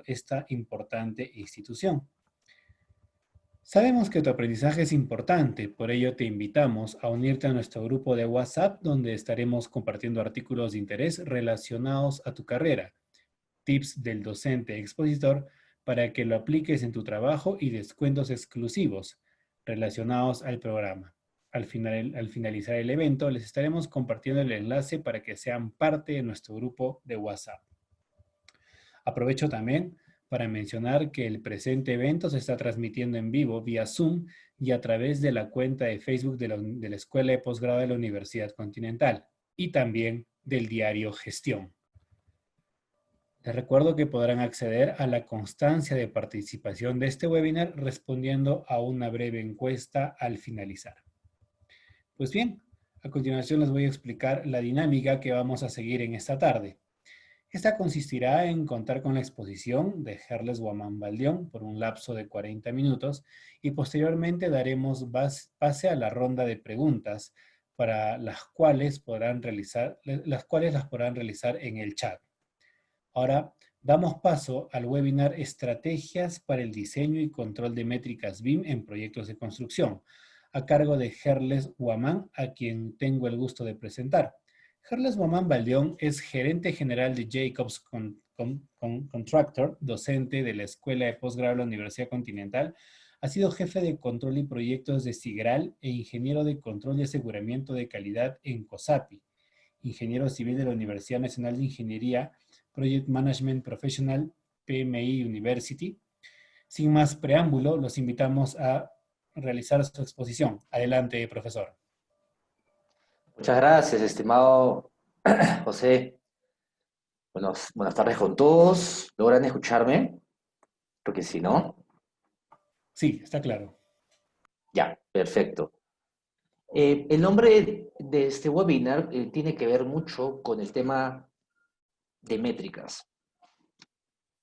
esta importante institución. Sabemos que tu aprendizaje es importante, por ello te invitamos a unirte a nuestro grupo de WhatsApp donde estaremos compartiendo artículos de interés relacionados a tu carrera, tips del docente expositor para que lo apliques en tu trabajo y descuentos exclusivos relacionados al programa. Al finalizar el evento, les estaremos compartiendo el enlace para que sean parte de nuestro grupo de WhatsApp. Aprovecho también para mencionar que el presente evento se está transmitiendo en vivo vía Zoom y a través de la cuenta de Facebook de la Escuela de Posgrado de la Universidad Continental y también del diario Gestión. Les recuerdo que podrán acceder a la constancia de participación de este webinar respondiendo a una breve encuesta al finalizar. Pues bien, a continuación les voy a explicar la dinámica que vamos a seguir en esta tarde. Esta consistirá en contar con la exposición de Herles Guamán Baldión por un lapso de 40 minutos y posteriormente daremos pase a la ronda de preguntas para las cuales las podrán realizar en el chat. Ahora damos paso al webinar Estrategias para el diseño y control de métricas BIM en proyectos de construcción, a cargo de Herles Guamán, a quien tengo el gusto de presentar. Herles Guamán Baldeón es gerente general de Jacobs Contractor, docente de la Escuela de Posgrado de la Universidad Continental, ha sido jefe de control y proyectos de SIGRAL e ingeniero de control y aseguramiento de calidad en COSAPI, ingeniero civil de la Universidad Nacional de Ingeniería, Project Management Professional, PMI University. Sin más preámbulo, los invitamos a realizar su exposición. Adelante, profesor. Muchas gracias, estimado José. Buenas tardes con todos. ¿Logran escucharme? Creo que sí, ¿no? Sí, está claro. Ya, perfecto. El nombre de este webinar tiene que ver mucho con el tema de métricas.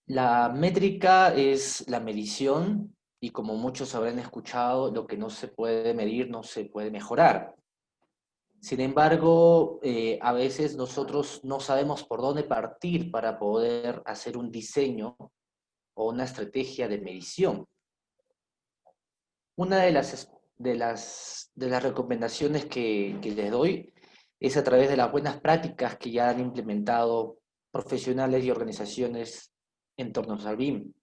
La métrica es la medición y como muchos habrán escuchado, lo que no se puede medir no se puede mejorar. Sin embargo, a veces nosotros no sabemos por dónde partir para poder hacer un diseño o una estrategia de medición. Una de las recomendaciones que les doy es a través de las buenas prácticas que ya han implementado profesionales y organizaciones en torno al BIM.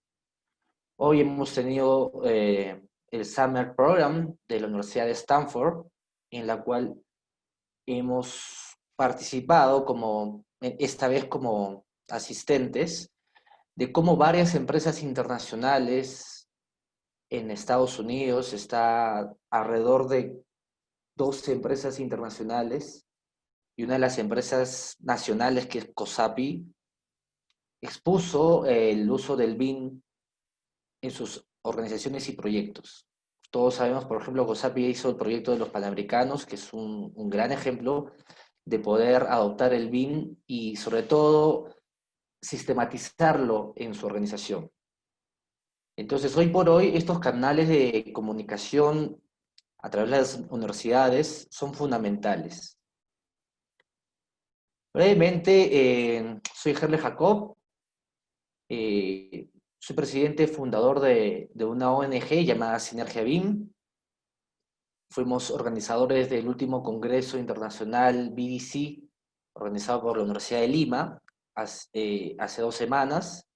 Hoy hemos tenido el Summer Program de la Universidad de Stanford, en la cual hemos participado esta vez como asistentes de cómo varias empresas internacionales en Estados Unidos, está alrededor de 12 empresas internacionales y una de las empresas nacionales que es COSAPI, expuso el uso del BIM en sus organizaciones y proyectos. Todos sabemos, por ejemplo, COSAPI hizo el proyecto de los Panamericanos, que es un gran ejemplo de poder adoptar el BIM y sobre todo sistematizarlo en su organización. Entonces, hoy por hoy, estos canales de comunicación a través de las universidades son fundamentales. Brevemente, soy Gerle Jacob, soy presidente fundador de una ONG llamada Sinergia BIM. Fuimos organizadores del último Congreso Internacional BDC, organizado por la Universidad de Lima, hace 2 semanas,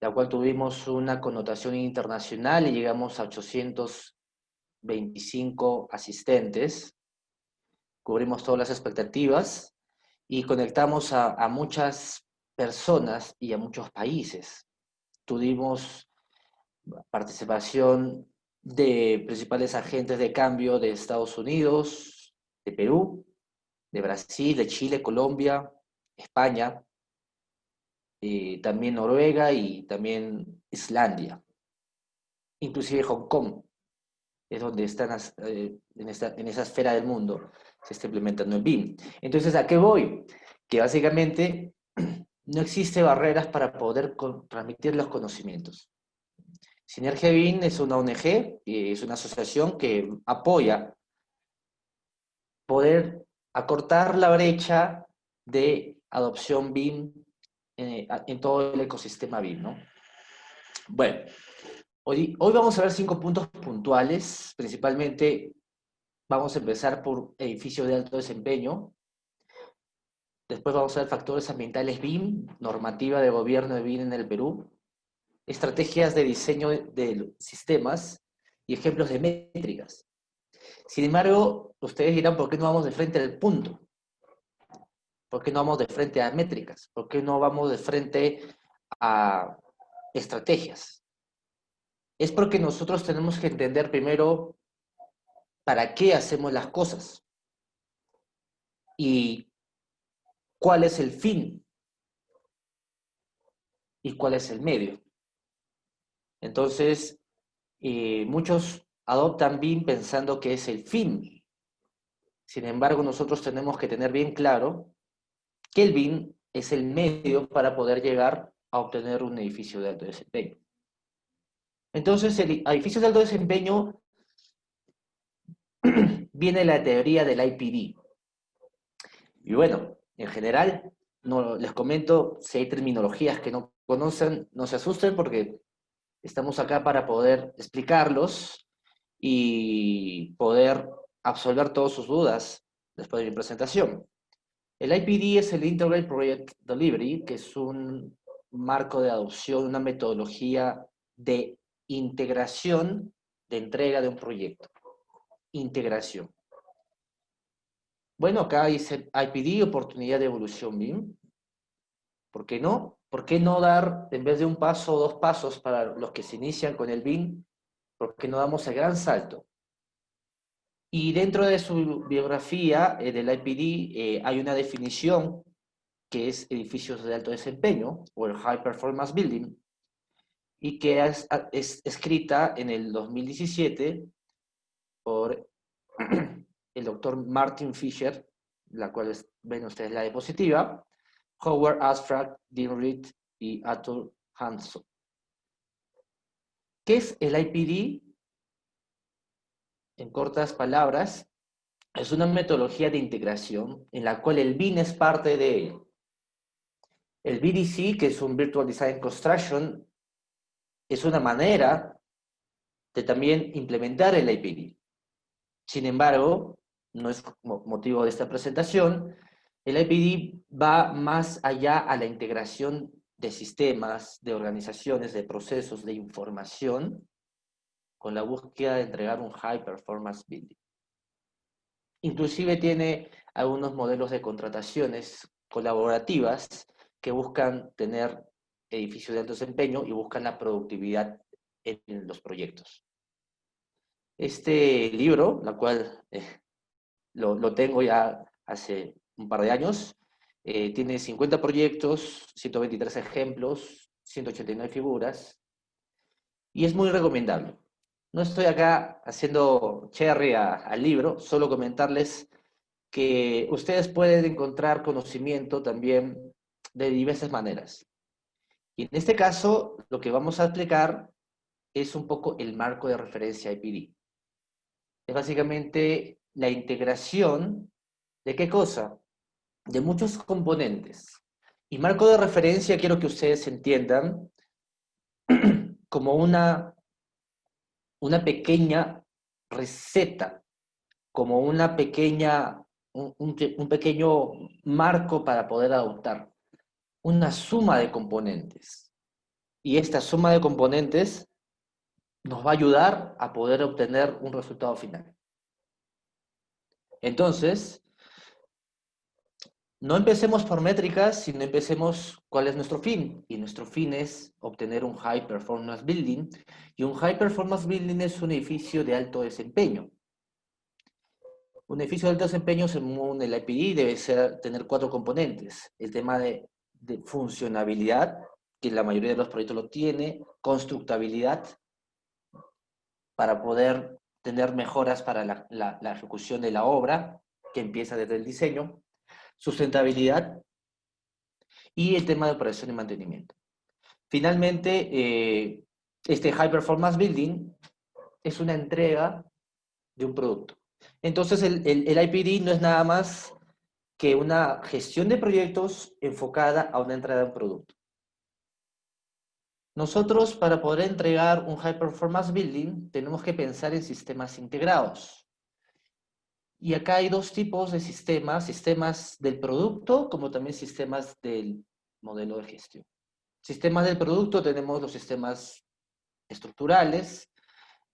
la cual tuvimos una connotación internacional y llegamos a 825 asistentes. Cubrimos todas las expectativas y conectamos a muchas personas y a muchos países. Tuvimos participación de principales agentes de cambio de Estados Unidos, de Perú, de Brasil, de Chile, Colombia, España, también Noruega y también Islandia. Inclusive Hong Kong es donde están en esa esfera del mundo se está implementando el BIM. Entonces, ¿a qué voy? Que básicamente no existe barreras para poder transmitir los conocimientos. Sinergia BIM es una ONG, es una asociación que apoya poder acortar la brecha de adopción BIM en todo el ecosistema BIM, ¿no? Bueno, hoy vamos a ver 5 puntos puntuales. Principalmente vamos a empezar por edificios de alto desempeño. Después vamos a ver factores ambientales BIM, normativa de gobierno de BIM en el Perú, estrategias de diseño de sistemas y ejemplos de métricas. Sin embargo, ustedes dirán, ¿por qué no vamos de frente al punto? ¿Por qué no vamos de frente a métricas? ¿Por qué no vamos de frente a estrategias? Es porque nosotros tenemos que entender primero para qué hacemos las cosas y cuál es el fin y cuál es el medio. Entonces, muchos adoptan BIM pensando que es el fin. Sin embargo, nosotros tenemos que tener bien claro que el BIM es el medio para poder llegar a obtener un edificio de alto desempeño. Entonces, el edificio de alto desempeño viene la teoría del IPD. Y bueno, en general, no, les comento, si hay terminologías que no conocen, no se asusten porque estamos acá para poder explicarlos y poder absolver todas sus dudas después de mi presentación. El IPD es el Integrated Project Delivery, que es un marco de adopción, una metodología de integración de entrega de un proyecto. Integración. Bueno, acá dice IPD, oportunidad de evolución BIM. ¿Por qué no? ¿Por qué no dar, en vez de un paso o 2 pasos para los que se inician con el BIM, por qué no damos el gran salto? Y dentro de su biografía del IPD hay una definición que es edificios de alto desempeño, o el High Performance Building, y que es escrita en el 2017 por el doctor Martin Fisher, la cual ven ustedes la diapositiva, Howard Asfrak, Dean Reed y Atul Hanson. ¿Qué es el IPD? En cortas palabras, es una metodología de integración en la cual el BIM es parte de él. El VDC, que es un Virtual Design Construction, es una manera de también implementar el IPD. Sin embargo, no es motivo de esta presentación, el IPD va más allá a la integración de sistemas, de organizaciones, de procesos, de información, con la búsqueda de entregar un High Performance Building. Inclusive tiene algunos modelos de contrataciones colaborativas que buscan tener edificios de alto desempeño y buscan la productividad en los proyectos. Este libro, la cual lo tengo ya hace un par de años, tiene 50 proyectos, 123 ejemplos, 189 figuras, y es muy recomendable. No estoy acá haciendo cherry al libro, solo comentarles que ustedes pueden encontrar conocimiento también de diversas maneras. Y en este caso, lo que vamos a explicar es un poco el marco de referencia IPD. Es básicamente la integración de ¿qué cosa? De muchos componentes. Y marco de referencia quiero que ustedes entiendan como una pequeña receta, como una pequeña, un pequeño marco para poder adoptar. Una suma de componentes. Y esta suma de componentes nos va a ayudar a poder obtener un resultado final. Entonces, no empecemos por métricas, sino empecemos cuál es nuestro fin. Y nuestro fin es obtener un High Performance Building. Y un High Performance Building es un edificio de alto desempeño. Un edificio de alto desempeño, según el IPD, debe tener 4 componentes. El tema de funcionabilidad, que la mayoría de los proyectos lo tiene, constructabilidad, para poder tener mejoras para la ejecución de la obra, que empieza desde el diseño, sustentabilidad y el tema de operación y mantenimiento. Finalmente, este High Performance Building es una entrega de un producto. Entonces, el IPD no es nada más que una gestión de proyectos enfocada a una entrega de un producto. Nosotros, para poder entregar un High Performance Building, tenemos que pensar en sistemas integrados. Y acá hay dos tipos de sistemas, sistemas del producto, como también sistemas del modelo de gestión. Sistemas del producto tenemos los sistemas estructurales,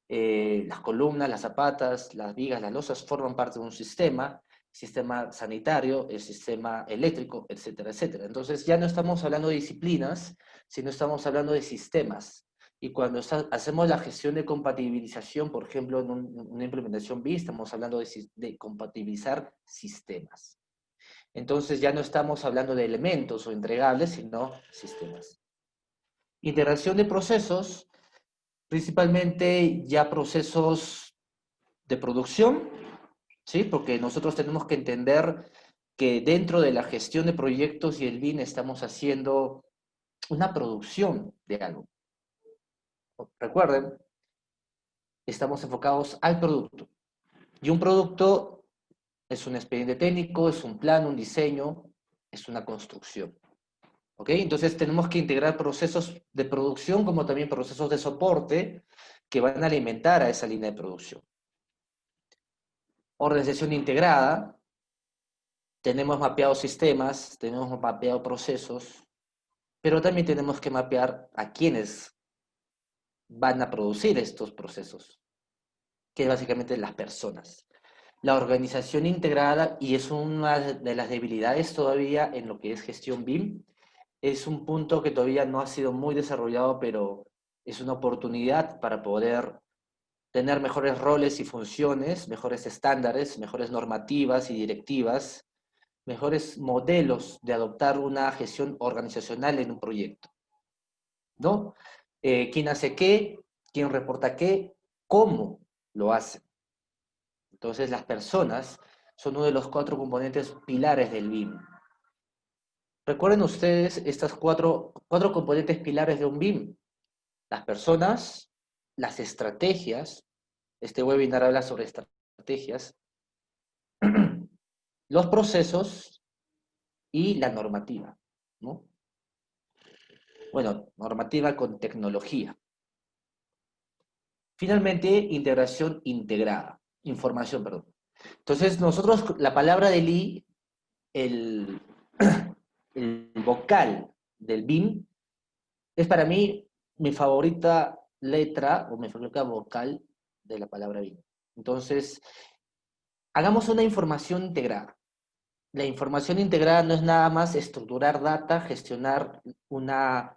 las columnas, las zapatas, las vigas, las losas forman parte de un sistema sanitario, el sistema eléctrico, etcétera, etcétera. Entonces ya no estamos hablando de disciplinas, sino estamos hablando de sistemas. Y cuando hacemos la gestión de compatibilización, por ejemplo, en una implementación BIM, estamos hablando de compatibilizar sistemas. Entonces ya no estamos hablando de elementos o entregables, sino sistemas. Integración de procesos, principalmente ya procesos de producción, ¿sí? Porque nosotros tenemos que entender que dentro de la gestión de proyectos y el BIM estamos haciendo una producción de algo. Recuerden, estamos enfocados al producto. Y un producto es un expediente técnico, es un plan, un diseño, es una construcción. ¿Ok? Entonces tenemos que integrar procesos de producción como también procesos de soporte que van a alimentar a esa línea de producción. Organización integrada, tenemos mapeados sistemas, tenemos mapeados procesos, pero también tenemos que mapear a quienes van a producir estos procesos, que es básicamente las personas. La organización integrada, y es una de las debilidades todavía en lo que es gestión BIM, es un punto que todavía no ha sido muy desarrollado, pero es una oportunidad para poder tener mejores roles y funciones, mejores estándares, mejores normativas y directivas, mejores modelos de adoptar una gestión organizacional en un proyecto, ¿no? ¿Quién hace qué? ¿Quién reporta qué? ¿Cómo lo hace? Entonces, las personas son uno de los 4 componentes pilares del BIM. Recuerden ustedes estas cuatro componentes pilares de un BIM. Las personas, las estrategias, este webinar habla sobre estrategias, los procesos y la normativa, ¿no? Bueno, normativa con tecnología. Finalmente, integración integrada, información, perdón. Entonces, nosotros, la palabra del I, el, el vocal del BIM, es para mí mi favorita letra o mi favorita vocal de la palabra BIM. Entonces, hagamos una información integrada. La información integrada no es nada más estructurar data, gestionar una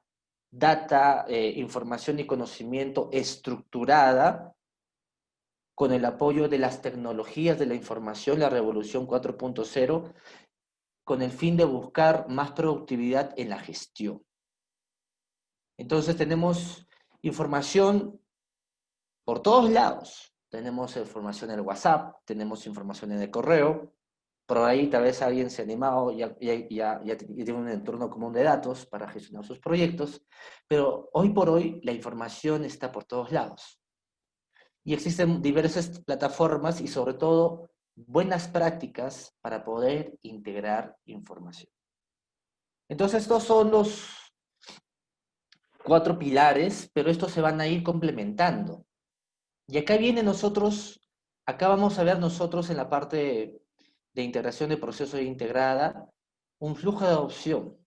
data, información y conocimiento estructurada con el apoyo de las tecnologías de la información, la revolución 4.0, con el fin de buscar más productividad en la gestión. Entonces tenemos información por todos lados. Tenemos información en el WhatsApp, tenemos información en el correo, por ahí tal vez alguien se ha animado y ya tiene un entorno común de datos para gestionar sus proyectos, pero hoy por hoy la información está por todos lados. Y existen diversas plataformas y sobre todo buenas prácticas para poder integrar información. Entonces estos son los 4 pilares, pero estos se van a ir complementando. Y acá viene acá vamos a ver nosotros en la parte de integración de procesos integrada, un flujo de adopción.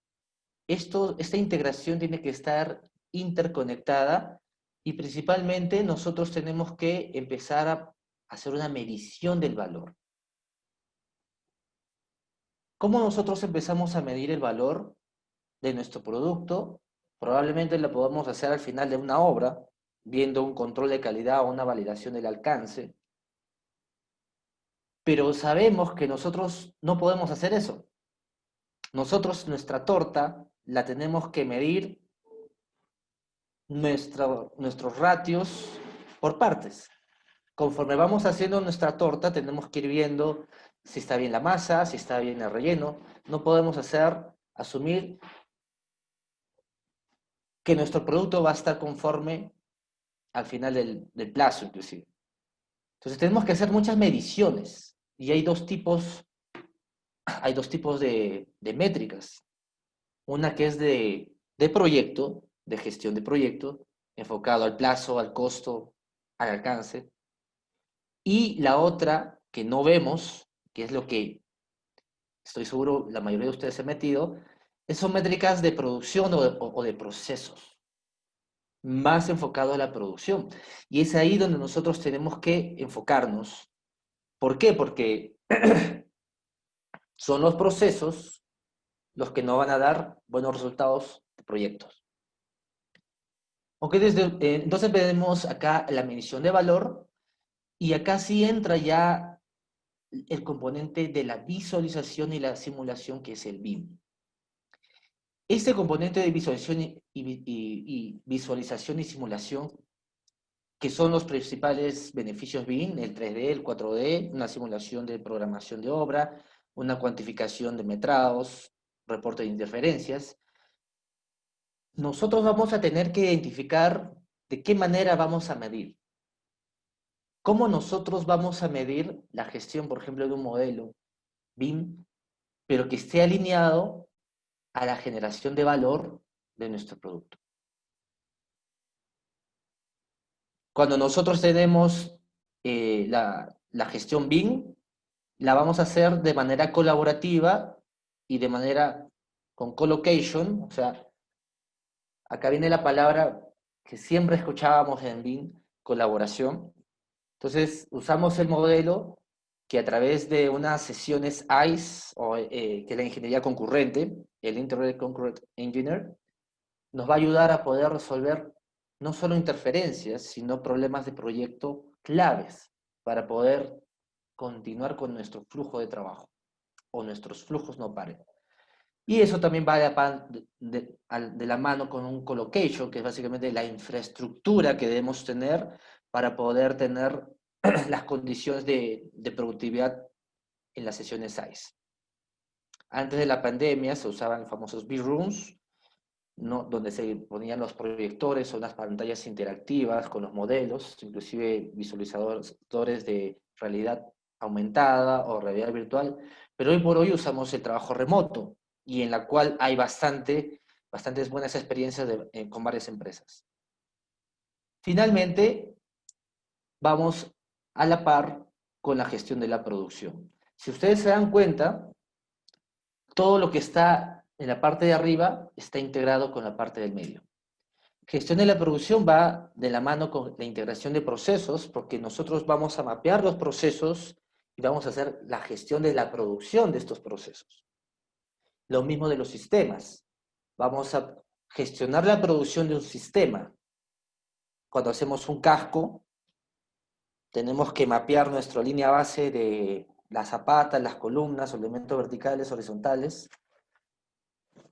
Esta integración tiene que estar interconectada y principalmente nosotros tenemos que empezar a hacer una medición del valor. ¿Cómo nosotros empezamos a medir el valor de nuestro producto? Probablemente lo podamos hacer al final de una obra, viendo un control de calidad o una validación del alcance. Pero sabemos que nosotros no podemos hacer eso. Nosotros nuestra torta la tenemos que medir nuestros ratios por partes. Conforme vamos haciendo nuestra torta, tenemos que ir viendo si está bien la masa, si está bien el relleno. No podemos asumir que nuestro producto va a estar conforme al final del plazo, inclusive. Entonces tenemos que hacer muchas mediciones y hay dos tipos de métricas. Una que es de proyecto de gestión de proyectos, enfocado al plazo, al costo, al alcance. Y la otra que no vemos, que es lo que estoy seguro la mayoría de ustedes se han metido, son métricas de producción o de procesos, más enfocado a la producción. Y es ahí donde nosotros tenemos que enfocarnos. ¿Por qué? Porque son los procesos los que nos van a dar buenos resultados de proyectos. Ok, entonces tenemos acá la medición de valor y acá sí entra ya el componente de la visualización y la simulación que es el BIM. Este componente de visualización y visualización y simulación, que son los principales beneficios BIM, el 3D, el 4D, una simulación de programación de obra, una cuantificación de metrados, reporte de interferencias, nosotros vamos a tener que identificar de qué manera vamos a medir. ¿Cómo nosotros vamos a medir la gestión, por ejemplo, de un modelo BIM, pero que esté alineado a la generación de valor de nuestro producto? Cuando nosotros tenemos la gestión BIM, la vamos a hacer de manera colaborativa y de manera con colocation, o sea, acá viene la palabra que siempre escuchábamos en BIM, colaboración. Entonces, usamos el modelo que a través de unas sesiones ICE, que es la ingeniería concurrente, el Internet Concurrent Engineer, nos va a ayudar a poder resolver no solo interferencias, sino problemas de proyecto claves para poder continuar con nuestro flujo de trabajo o nuestros flujos no paren. Y eso también va de la mano con un colocation, que es básicamente la infraestructura que debemos tener para poder tener las condiciones de productividad en las sesiones SAIS. Antes de la pandemia se usaban famosos B-Rooms, ¿no? Donde se ponían los proyectores o unas pantallas interactivas con los modelos, inclusive visualizadores de realidad aumentada o realidad virtual, pero hoy por hoy usamos el trabajo remoto y en la cual hay bastantes buenas experiencias con varias empresas. Finalmente, vamos a la par con la gestión de la producción. Si ustedes se dan cuenta, todo lo que está en la parte de arriba está integrado con la parte del medio. Gestión de la producción va de la mano con la integración de procesos, porque nosotros vamos a mapear los procesos y vamos a hacer la gestión de la producción de estos procesos. Lo mismo de los sistemas. Vamos a gestionar la producción de un sistema. Cuando hacemos un casco, tenemos que mapear nuestra línea base de las zapatas, las columnas, elementos verticales, horizontales.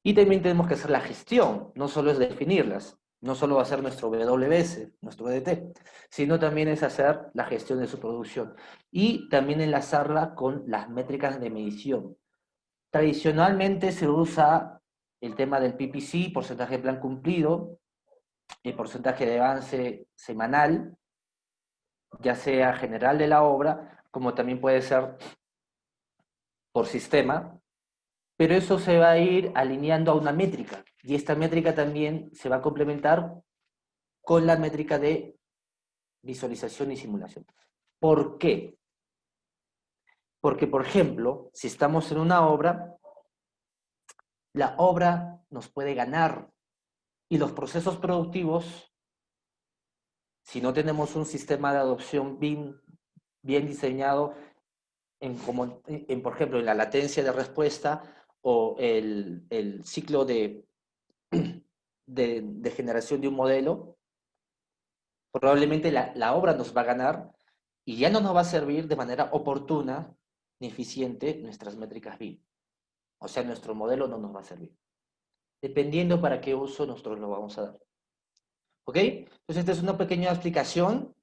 Y también tenemos que hacer la gestión, no solo es definirlas, no solo va a ser nuestro WS, nuestro DT, sino también es hacer la gestión de su producción y también enlazarla con las métricas de medición. Tradicionalmente se usa el tema del PPC, porcentaje de plan cumplido, el porcentaje de avance semanal, ya sea general de la obra, como también puede ser por sistema, pero eso se va a ir alineando a una métrica y esta métrica también se va a complementar con la métrica de visualización y simulación. ¿Por qué? Porque, por ejemplo, si estamos en una obra, la obra nos puede ganar y los procesos productivos, si no tenemos un sistema de adopción bien diseñado, por ejemplo, en la latencia de respuesta o el ciclo de generación de un modelo, probablemente la obra nos va a ganar y ya no nos va a servir de manera oportuna ni eficiente nuestras métricas BIM. O sea, nuestro modelo no nos va a servir. Dependiendo para qué uso nosotros lo vamos a dar. ¿Ok? Entonces, esta es una pequeña explicación.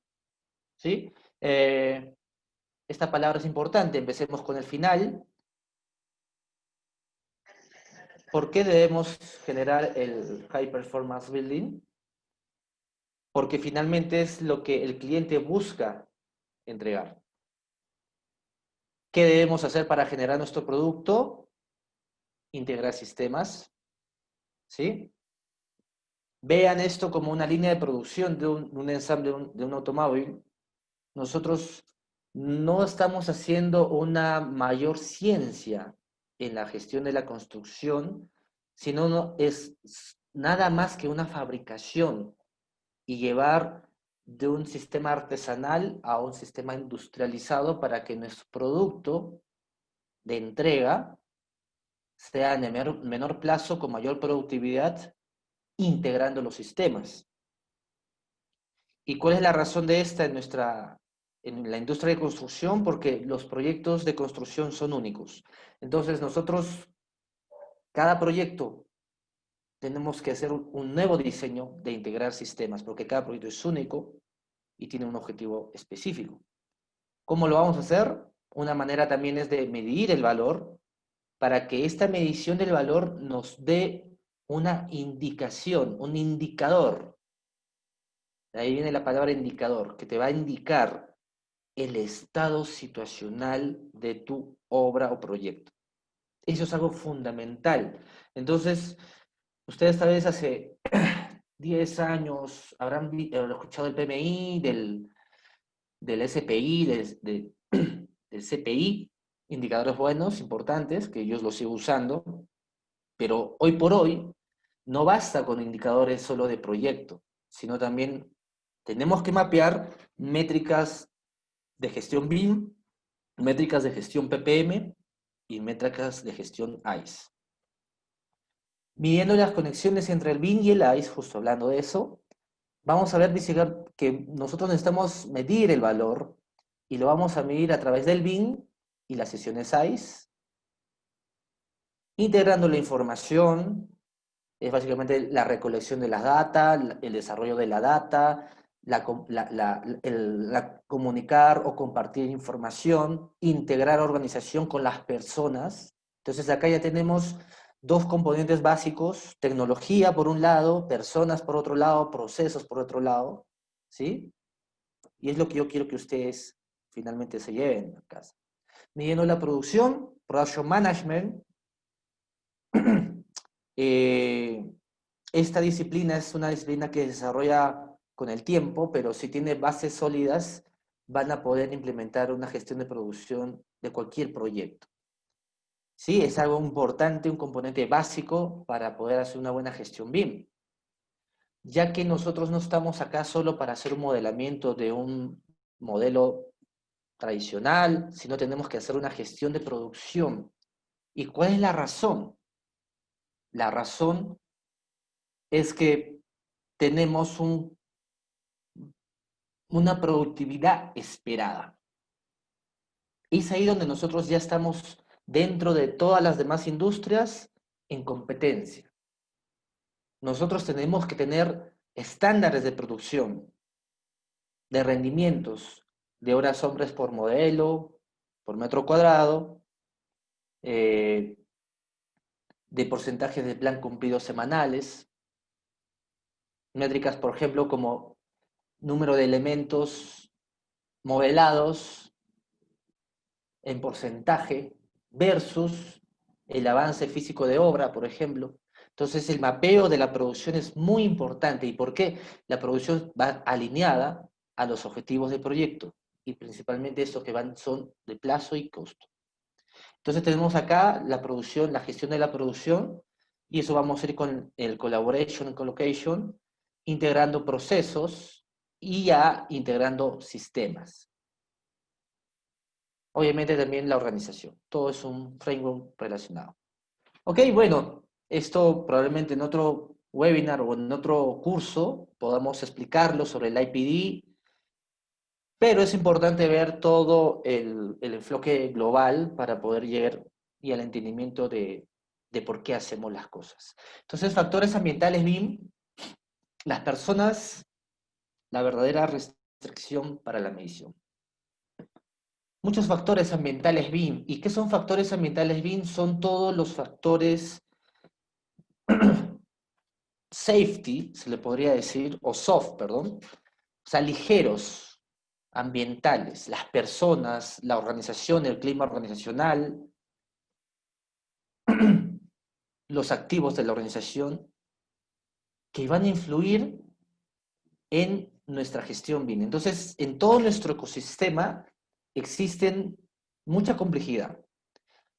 ¿Sí? Esta palabra es importante. Empecemos con el final. ¿Por qué debemos generar el High Performance Building? Porque finalmente es lo que el cliente busca entregar. ¿Qué debemos hacer para generar nuestro producto? Integrar sistemas, ¿sí? Vean esto como una línea de producción de un ensamble de un automóvil. Nosotros no estamos haciendo una mayor ciencia en la gestión de la construcción, sino es nada más que una fabricación y llevar de un sistema artesanal a un sistema industrializado para que nuestro producto de entrega sea en el menor plazo con mayor productividad, integrando los sistemas. ¿Y cuál es la razón de esta en la industria de construcción? Porque los proyectos de construcción son únicos. Entonces nosotros, cada proyecto, tenemos que hacer un nuevo diseño de integrar sistemas, porque cada proyecto es único y tiene un objetivo específico. ¿Cómo lo vamos a hacer? Una manera también es de medir el valor para que esta medición del valor nos dé una indicación, un indicador. De ahí viene la palabra indicador, que te va a indicar el estado situacional de tu obra o proyecto. Eso es algo fundamental. Entonces, ustedes tal vez hace 10 años habrán escuchado el PMI, del SPI, del CPI, indicadores buenos, importantes, que yo los sigo usando, pero hoy por hoy no basta con indicadores solo de proyecto, sino también tenemos que mapear métricas de gestión BIM, métricas de gestión PPM y métricas de gestión ICE. Midiendo las conexiones entre el BIM y el ICE, justo hablando de eso, vamos a ver que nosotros necesitamos medir el valor y lo vamos a medir a través del BIM y las sesiones ICE, integrando la información, es básicamente la recolección de las data, el desarrollo de la data, comunicar o compartir información, integrar organización con las personas. Entonces acá ya tenemos dos componentes básicos, tecnología por un lado, personas por otro lado, procesos por otro lado, ¿sí? Y es lo que yo quiero que ustedes finalmente se lleven a casa. Midiendo la producción, production management, esta disciplina es una disciplina que se desarrolla con el tiempo, pero si tiene bases sólidas, van a poder implementar una gestión de producción de cualquier proyecto. Sí, es algo importante, un componente básico para poder hacer una buena gestión BIM, ya que nosotros no estamos acá solo para hacer un modelamiento de un modelo tradicional, sino tenemos que hacer una gestión de producción. ¿Y cuál es la razón? La razón es que tenemos una productividad esperada. Es ahí donde nosotros ya estamos dentro de todas las demás industrias en competencia. Nosotros tenemos que tener estándares de producción, de rendimientos, de horas hombres por modelo, por metro cuadrado, de porcentajes de plan cumplido semanales, métricas, por ejemplo, como número de elementos modelados en porcentaje versus el avance físico de obra, por ejemplo. Entonces el mapeo de la producción es muy importante. ¿Y por qué? La producción va alineada a los objetivos del proyecto y principalmente estos que van son de plazo y costo. Entonces tenemos acá la producción, la gestión de la producción y eso vamos a ir con el collaboration and collocation, integrando procesos y ya integrando sistemas. Obviamente también la organización. Todo es un framework relacionado. Ok, bueno, esto probablemente en otro webinar o en otro curso podamos explicarlo sobre el IPD, pero es importante ver todo el enfoque global para poder llegar y al entendimiento de por qué hacemos las cosas. Entonces, factores ambientales BIM, las personas, la verdadera restricción para la medición. Muchos factores ambientales BIM. ¿Y qué son factores ambientales BIM? Son todos los factores safety, se le podría decir, o soft, perdón, o sea, ligeros, ambientales, las personas, la organización, el clima organizacional, los activos de la organización que van a influir en nuestra gestión BIM. Entonces, en todo nuestro ecosistema existen mucha complejidad.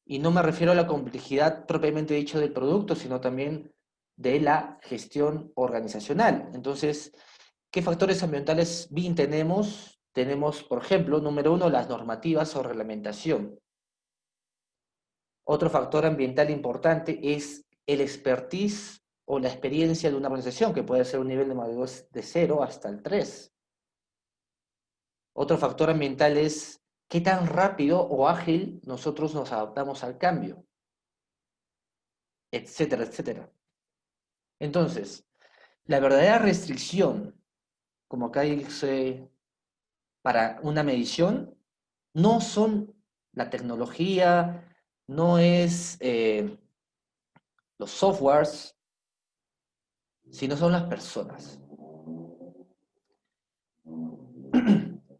Y no me refiero a la complejidad propiamente dicho del producto, sino también de la gestión organizacional. Entonces, ¿qué factores ambientales BIM tenemos? Tenemos, por ejemplo, número uno, las normativas o reglamentación. Otro factor ambiental importante es el expertise o la experiencia de una organización, que puede ser un nivel de madurez de 0 hasta el 3. Otro factor ambiental es qué tan rápido o ágil nosotros nos adaptamos al cambio, etcétera, etcétera. Entonces, la verdadera restricción, como acá dice, para una medición, no son la tecnología, no es los softwares, sino son las personas.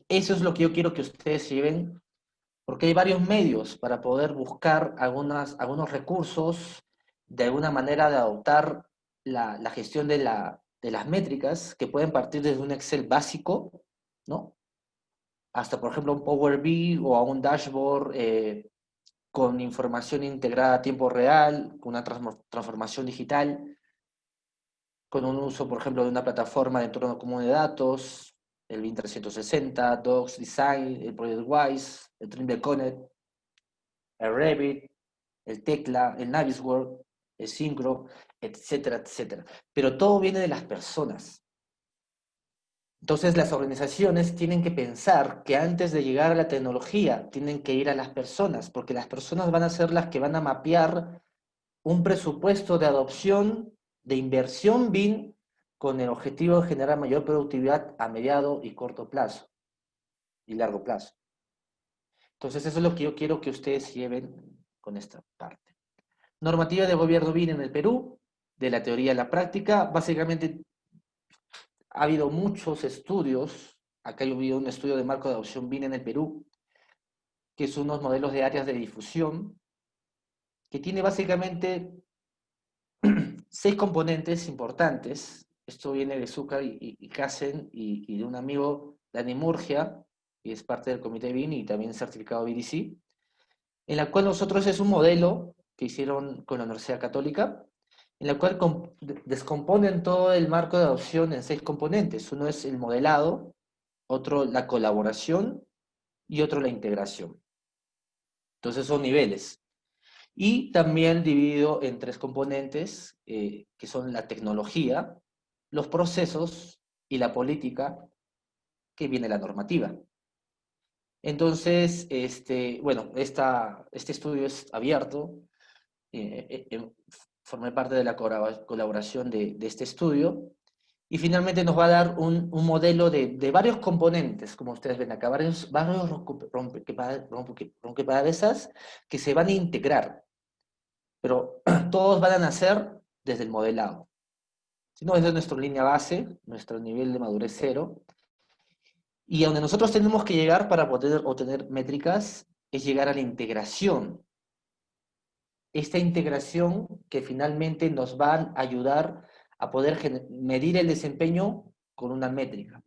Eso es lo que yo quiero que ustedes lleven, porque hay varios medios para poder buscar algunos recursos, de alguna manera de adoptar la gestión de las métricas, que pueden partir desde un Excel básico, ¿no? Hasta, por ejemplo, un Power BI o a un dashboard con información integrada a tiempo real, con una transformación digital, con un uso, por ejemplo, de una plataforma de entorno común de datos, el BIM 360, Docs Design, el ProjectWise, el Trimble Connect, el Revit, el Tecla, el Navisworks, el Synchro, etcétera, etcétera. Pero todo viene de las personas. Entonces las organizaciones tienen que pensar que antes de llegar a la tecnología tienen que ir a las personas, porque las personas van a ser las que van a mapear un presupuesto de adopción de inversión BIM con el objetivo de generar mayor productividad a mediado y corto plazo y largo plazo. Entonces eso es lo que yo quiero que ustedes lleven con esta parte. Normativa de gobierno BIM en el Perú, de la teoría a la práctica. Básicamente ha habido muchos estudios. Acá yo vi un estudio de marco de adopción BIM en el Perú, que son unos modelos de áreas de difusión, que tiene básicamente 6 componentes importantes. Esto viene de Zúcar y Kassen y de un amigo, Dani Murgia, que es parte del comité BIM y también certificado BDC, en la cual nosotros es un modelo que hicieron con la Universidad Católica, en la cual descomponen todo el marco de adopción en 6 componentes. Uno es el modelado, otro la colaboración y otro la integración. Entonces son niveles. Y también dividido en 3 componentes, que son la tecnología, los procesos y la política, que viene la normativa. Entonces, bueno, este estudio es abierto, formé parte de la colaboración de este estudio, y finalmente nos va a dar un modelo de varios componentes, como ustedes ven acá, varios rompecabezas que se van a integrar, pero todos van a nacer desde el modelado. Si no, es nuestra línea base, nuestro nivel de madurez 0, y a donde nosotros tenemos que llegar para poder obtener métricas es llegar a la integración. Esta integración que finalmente nos va a ayudar a poder medir el desempeño con una métrica.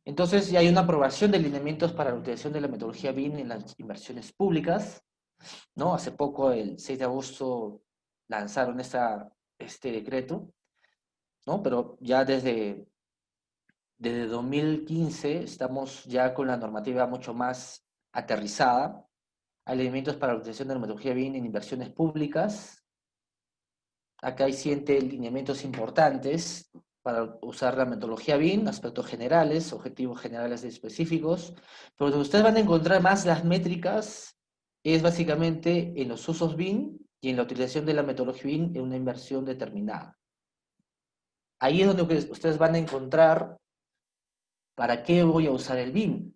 Entonces ya hay una aprobación de lineamientos para la utilización de la metodología BIM en las inversiones públicas, ¿no? Hace poco, el 6 de agosto, lanzaron este decreto, ¿no? Pero ya desde 2015 estamos ya con la normativa mucho más aterrizada. Hay lineamientos para la utilización de la metodología BIM en inversiones públicas. Acá hay 7 lineamientos importantes para usar la metodología BIM, aspectos generales, objetivos generales y específicos. Pero donde ustedes van a encontrar más las métricas es básicamente en los usos BIM y en la utilización de la metodología BIM en una inversión determinada. Ahí es donde ustedes van a encontrar para qué voy a usar el BIM.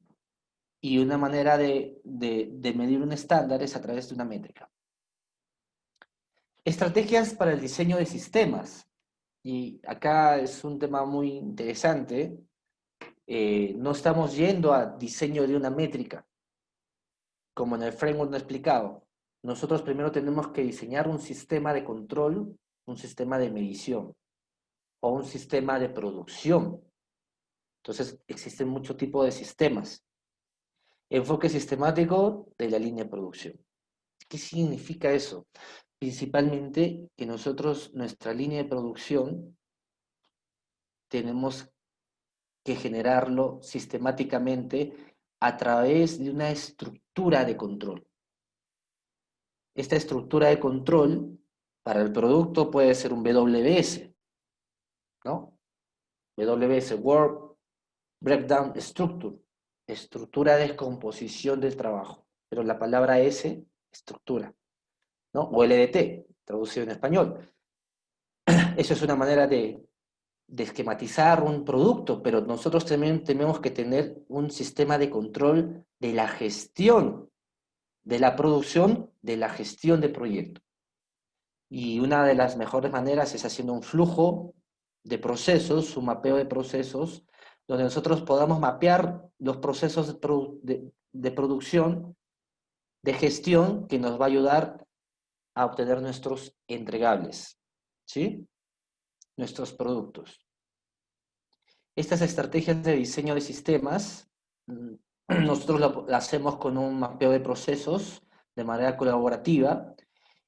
Y una manera de medir un estándar es a través de una métrica. Estrategias para el diseño de sistemas. Y acá es un tema muy interesante. No estamos yendo a diseño de una métrica, como en el framework no explicado. Nosotros primero tenemos que diseñar un sistema de control, un sistema de medición. o un sistema de producción. Entonces, existen muchos tipos de sistemas. Enfoque sistemático de la línea de producción. ¿Qué significa eso? Principalmente que nosotros, nuestra línea de producción, tenemos que generarlo sistemáticamente a través de una estructura de control. Esta estructura de control para el producto puede ser un WBS, ¿no? WBS, Work Breakdown Structure, estructura de descomposición del trabajo, pero la palabra S, estructura, ¿no? O LDT, traducido en español. Eso es una manera de esquematizar un producto, pero nosotros también tenemos que tener un sistema de control de la gestión de la producción, de la gestión de proyecto. Y una de las mejores maneras es haciendo un flujo de procesos, un mapeo de procesos, donde nosotros podamos mapear los procesos de producción, de gestión, que nos va a ayudar a obtener nuestros entregables, ¿sí? Nuestros productos. Estas estrategias de diseño de sistemas, nosotros lo hacemos con un mapeo de procesos de manera colaborativa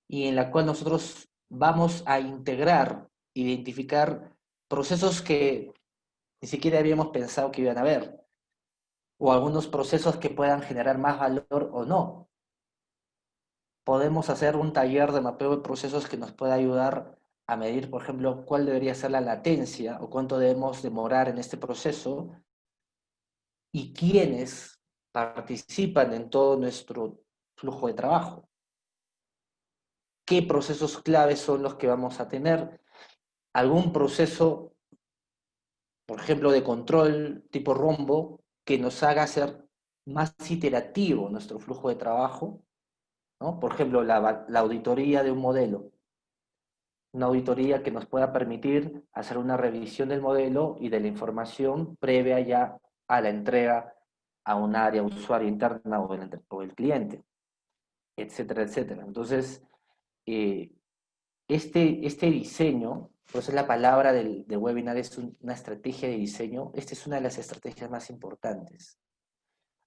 y en la cual nosotros vamos a integrar, identificar procesos que ni siquiera habíamos pensado que iban a haber, o algunos procesos que puedan generar más valor o no. Podemos hacer un taller de mapeo de procesos que nos pueda ayudar a medir, por ejemplo, cuál debería ser la latencia o cuánto debemos demorar en este proceso y quiénes participan en todo nuestro flujo de trabajo. ¿Qué procesos claves son los que vamos a tener? ¿Algún proceso, por ejemplo, de control tipo rombo que nos haga ser más iterativo nuestro flujo de trabajo? ¿No? Por ejemplo, la auditoría de un modelo. Una auditoría que nos pueda permitir hacer una revisión del modelo y de la información previa ya a la entrega a un área usuario interna o el cliente, etcétera, etcétera. Entonces, eh, este diseño, por eso es la palabra del webinar, es una estrategia de diseño. Esta es una de las estrategias más importantes.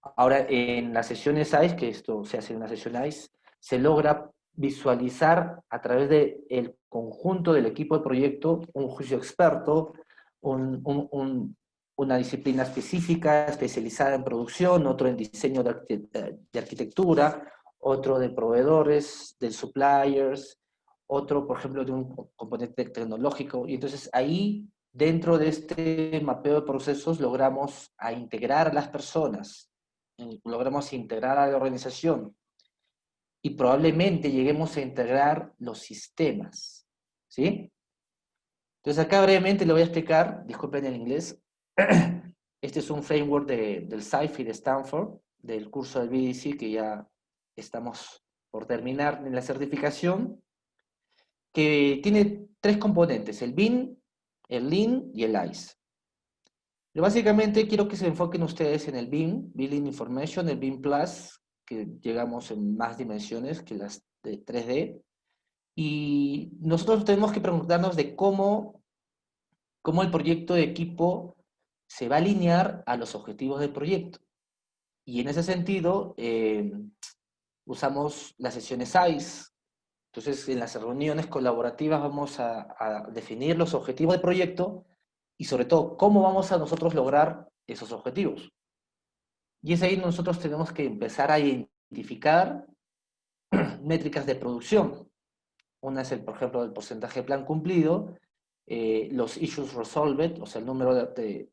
Ahora, en las sesiones ICE, que esto se hace en una sesión ICE, se logra visualizar a través del conjunto del equipo de proyecto un juicio experto, una disciplina específica, especializada en producción, otro en diseño de arquitectura, otro de proveedores, de suppliers, otro, por ejemplo, de un componente tecnológico. Y entonces ahí, dentro de este mapeo de procesos, logramos a integrar a las personas, logramos integrar a la organización y probablemente lleguemos a integrar los sistemas, ¿sí? Entonces acá brevemente le voy a explicar, disculpen el inglés, este es un framework del SciFi de Stanford, del curso del BDC que ya estamos por terminar en la certificación, que tiene tres componentes, el BIM, el Lean y el ICE. Yo básicamente quiero que se enfoquen ustedes en el BIM, Building Information, el BIM Plus, que llegamos en más dimensiones que las de 3D, y nosotros tenemos que preguntarnos de cómo el proyecto de equipo se va a alinear a los objetivos del proyecto. Y en ese sentido, usamos las sesiones ICE. Entonces, en las reuniones colaborativas vamos a definir los objetivos del proyecto y sobre todo, cómo vamos a nosotros lograr esos objetivos. Y es ahí nosotros tenemos que empezar a identificar métricas de producción. Una es, por ejemplo, el porcentaje de plan cumplido, los issues resolved, o sea, el número de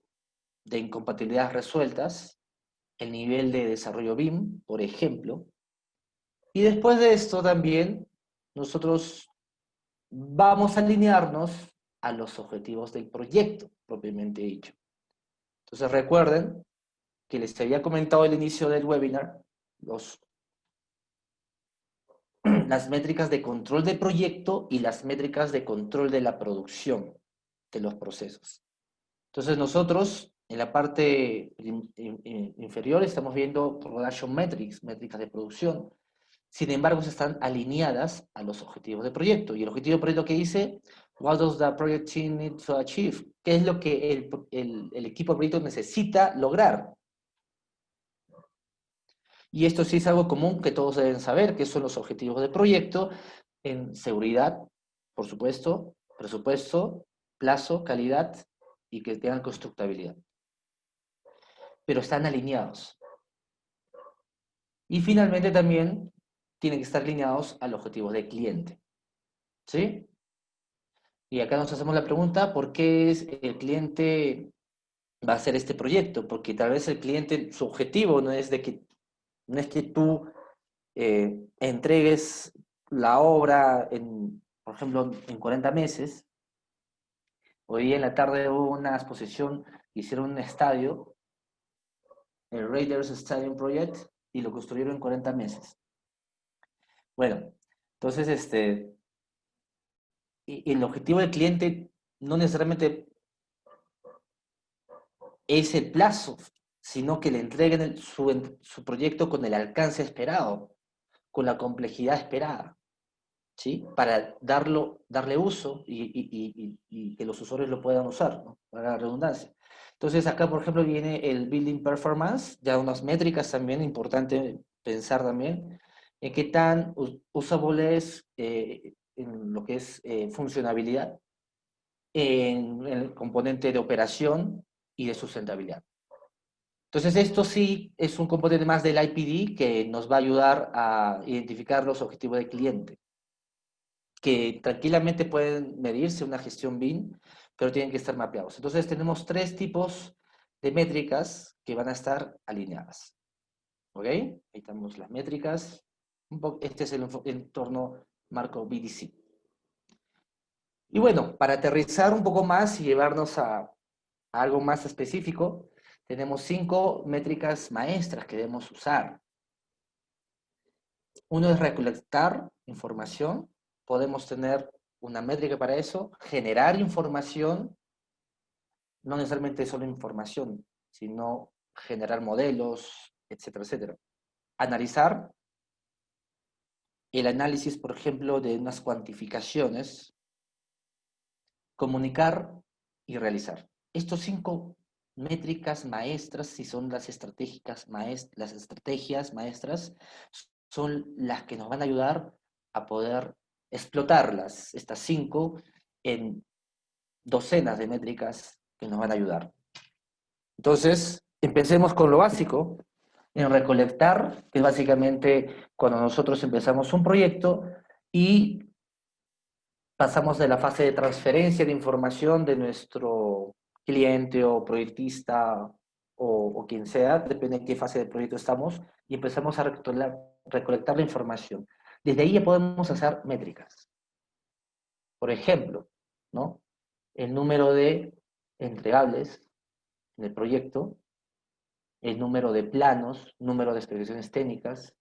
incompatibilidades resueltas, el nivel de desarrollo BIM, por ejemplo. Y después de esto también, nosotros vamos a alinearnos a los objetivos del proyecto, propiamente dicho. Entonces recuerden que les había comentado al inicio del webinar, las métricas de control del proyecto y las métricas de control de la producción de los procesos. Entonces nosotros, en la parte inferior, estamos viendo production metrics, métricas de producción. Sin embargo, están alineadas a los objetivos de proyecto. ¿Y el objetivo de proyecto qué dice? What does the project team need to achieve? ¿Qué es lo que el equipo de proyecto necesita lograr? Y esto sí es algo común que todos deben saber, que son los objetivos de proyecto en seguridad, por supuesto, presupuesto, plazo, calidad y que tengan constructabilidad. Pero están alineados. Y finalmente también tienen que estar alineados a los objetivos del cliente. ¿Sí? Y acá nos hacemos la pregunta, ¿por qué es el cliente va a hacer este proyecto? Porque tal vez el cliente, su objetivo no es que tú entregues la obra, por ejemplo, en 40 meses. Hoy día en la tarde hubo una exposición, hicieron un estadio, el Raiders Stadium Project, y lo construyeron en 40 meses. Bueno, entonces y el objetivo del cliente no necesariamente es el plazo, sino que le entreguen su proyecto con el alcance esperado, con la complejidad esperada, ¿sí? Para darle uso y que los usuarios lo puedan usar, ¿no? Para la redundancia. Entonces acá, por ejemplo, viene el Building Performance, ya unas métricas también, importante pensar también, en qué tan usable es en lo que es funcionabilidad, en el componente de operación y de sustentabilidad. Entonces, esto sí es un componente más del IPD que nos va a ayudar a identificar los objetivos del cliente, que tranquilamente pueden medirse una gestión BIM, pero tienen que estar mapeados. Entonces, tenemos 3 tipos de métricas que van a estar alineadas. ¿Ok? Ahí estamos las métricas. Este es el entorno marco BDC. Y bueno, para aterrizar un poco más y llevarnos a algo más específico, tenemos 5 métricas maestras que debemos usar. Uno es recolectar información. Podemos tener una métrica para eso. Generar información, no necesariamente solo información, sino generar modelos, etcétera, etcétera. Analizar. El análisis, por ejemplo, de unas cuantificaciones. Comunicar y realizar. Estos 5 métricas maestras, si son las estrategias maestras, son las que nos van a ayudar a poder explotarlas, estas 5, en docenas de métricas que nos van a ayudar. Entonces, empecemos con lo básico, en recolectar, que es básicamente cuando nosotros empezamos un proyecto y pasamos de la fase de transferencia de información de nuestro cliente o proyectista o quien sea, depende de qué fase de proyecto estamos, y empezamos a recolectar la información. Desde ahí ya podemos hacer métricas. Por ejemplo, ¿no? El número de entregables en el proyecto, el número de planos, número de especificaciones técnicas,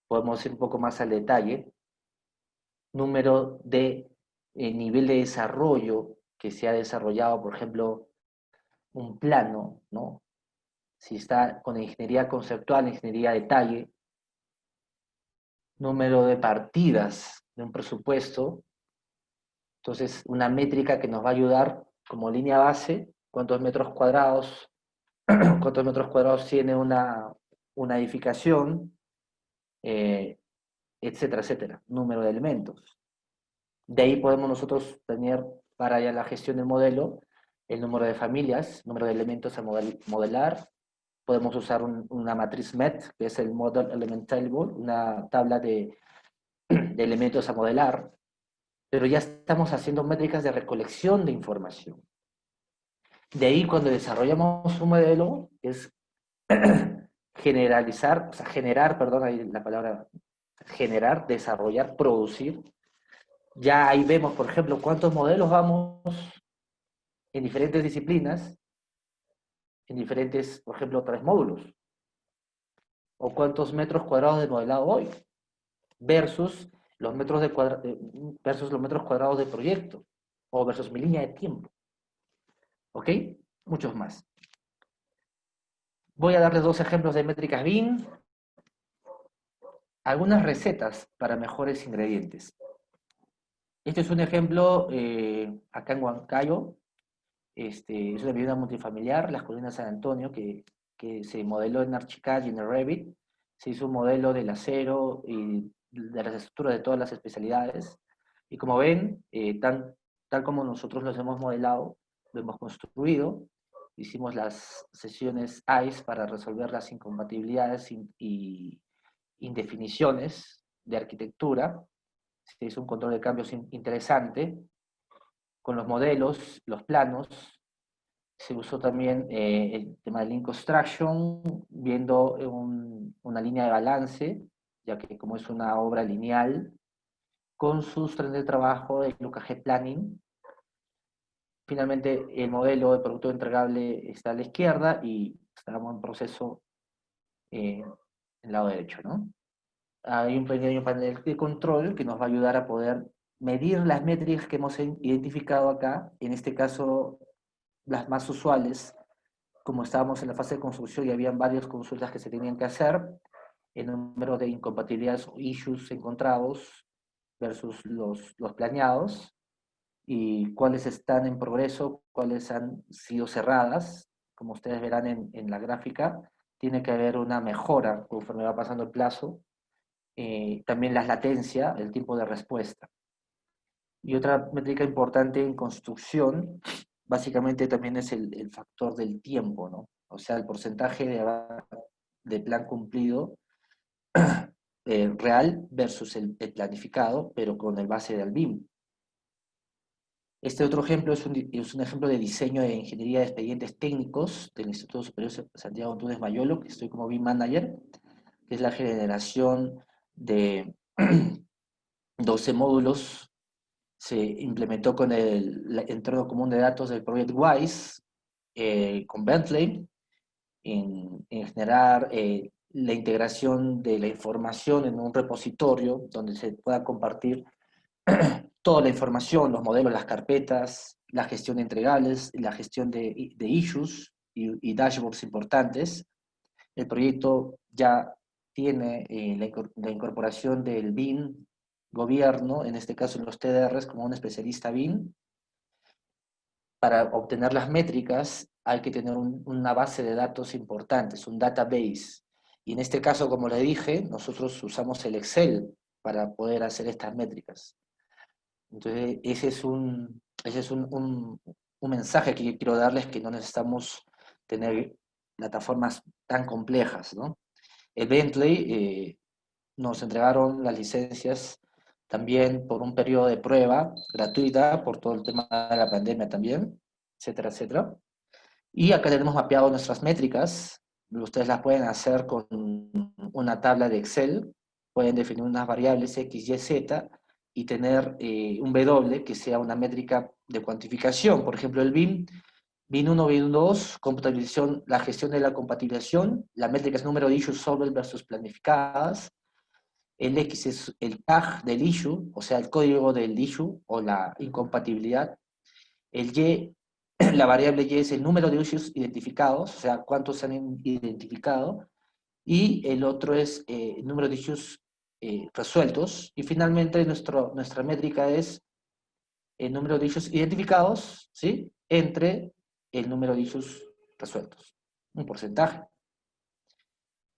podemos ir un poco más al detalle, número de nivel de desarrollo que se ha desarrollado, por ejemplo, un plano, ¿no? Si está con ingeniería conceptual, ingeniería de detalle, número de partidas de un presupuesto, entonces una métrica que nos va a ayudar como línea base, cuántos metros cuadrados tiene una edificación, etcétera, etcétera, número de elementos. De ahí podemos nosotros tener para ya la gestión del modelo el número de familias, número de elementos a modelar. Podemos usar una matriz MET, que es el Model Element Table, una tabla de elementos a modelar, pero ya estamos haciendo métricas de recolección de información. De ahí cuando desarrollamos un modelo, es generalizar, o sea, generar, perdón, ahí la palabra generar, desarrollar, producir. Ya ahí vemos, por ejemplo, cuántos modelos vamos en diferentes disciplinas, en diferentes, por ejemplo, 3 módulos, o cuántos metros cuadrados de modelado hoy, versus versus los metros cuadrados de proyecto, o versus mi línea de tiempo. ¿Ok? Muchos más. Voy a darles 2 ejemplos de métricas BIM, algunas recetas para mejores ingredientes. Este es un ejemplo acá en Huancayo. Es una vivienda multifamiliar, las colinas San Antonio, que se modeló en Archicad y en el Revit. Se hizo un modelo del acero y de las estructuras de todas las especialidades. Y como ven, tal como nosotros los hemos modelado, lo hemos construido. Hicimos las sesiones ICE para resolver las incompatibilidades y indefiniciones de arquitectura. Se hizo un control de cambios interesante con los modelos, los planos. Se usó también el tema de link construction, viendo una línea de balance, ya que como es una obra lineal, con sus trenes de trabajo de UKG Planning. Finalmente, el modelo de producto entregable está a la izquierda y estamos en proceso en el lado derecho, ¿no? Hay un pequeño panel de control que nos va a ayudar a poder medir las métricas que hemos identificado acá, en este caso las más usuales. Como estábamos en la fase de construcción y habían varias consultas que se tenían que hacer, el número de incompatibilidades o issues encontrados versus los planeados, y cuáles están en progreso, cuáles han sido cerradas. Como ustedes verán en la gráfica, tiene que haber una mejora conforme va pasando el plazo. También la latencia, el tiempo de respuesta. Y otra métrica importante en construcción, básicamente también es el factor del tiempo, ¿no? O sea, el porcentaje de plan cumplido real versus el planificado, pero con el base del BIM. Este otro ejemplo es un ejemplo de diseño de ingeniería de expedientes técnicos del Instituto Superior Santiago Antunes Mayolo, que estoy como BIM Manager, que es la generación de 12 módulos. Se implementó con el entorno común de datos del Project WISE, con Bentley, en generar la integración de la información en un repositorio donde se pueda compartir toda la información, los modelos, las carpetas, la gestión de entregables, la gestión de issues y dashboards importantes. El proyecto ya tiene la incorporación del BIM gobierno, en este caso en los TDRs, como un especialista BIM. Para obtener las métricas hay que tener una base de datos importantes, un database. Y en este caso, como le dije, nosotros usamos el Excel para poder hacer estas métricas. Entonces, ese es un mensaje que quiero darles, que no necesitamos tener plataformas tan complejas, ¿no? El Bentley nos entregaron las licencias también por un periodo de prueba gratuita, por todo el tema de la pandemia también, etcétera, etcétera. Y acá tenemos mapeado nuestras métricas. Ustedes las pueden hacer con una tabla de Excel. Pueden definir unas variables X, Y, Z y tener un W que sea una métrica de cuantificación. Por ejemplo, el BIM, BIM 1, BIM 2, computabilización, la gestión de la compatibilización. La métrica es número de issues solved versus planificadas. El X es el tag del issue, o sea, el código del issue o la incompatibilidad. El Y, la variable Y es el número de issues identificados, o sea, cuántos se han identificado. Y el otro es el número de issues resueltos. Y finalmente nuestra métrica es el número de issues identificados, ¿sí? Entre el número de issues resueltos. Un porcentaje.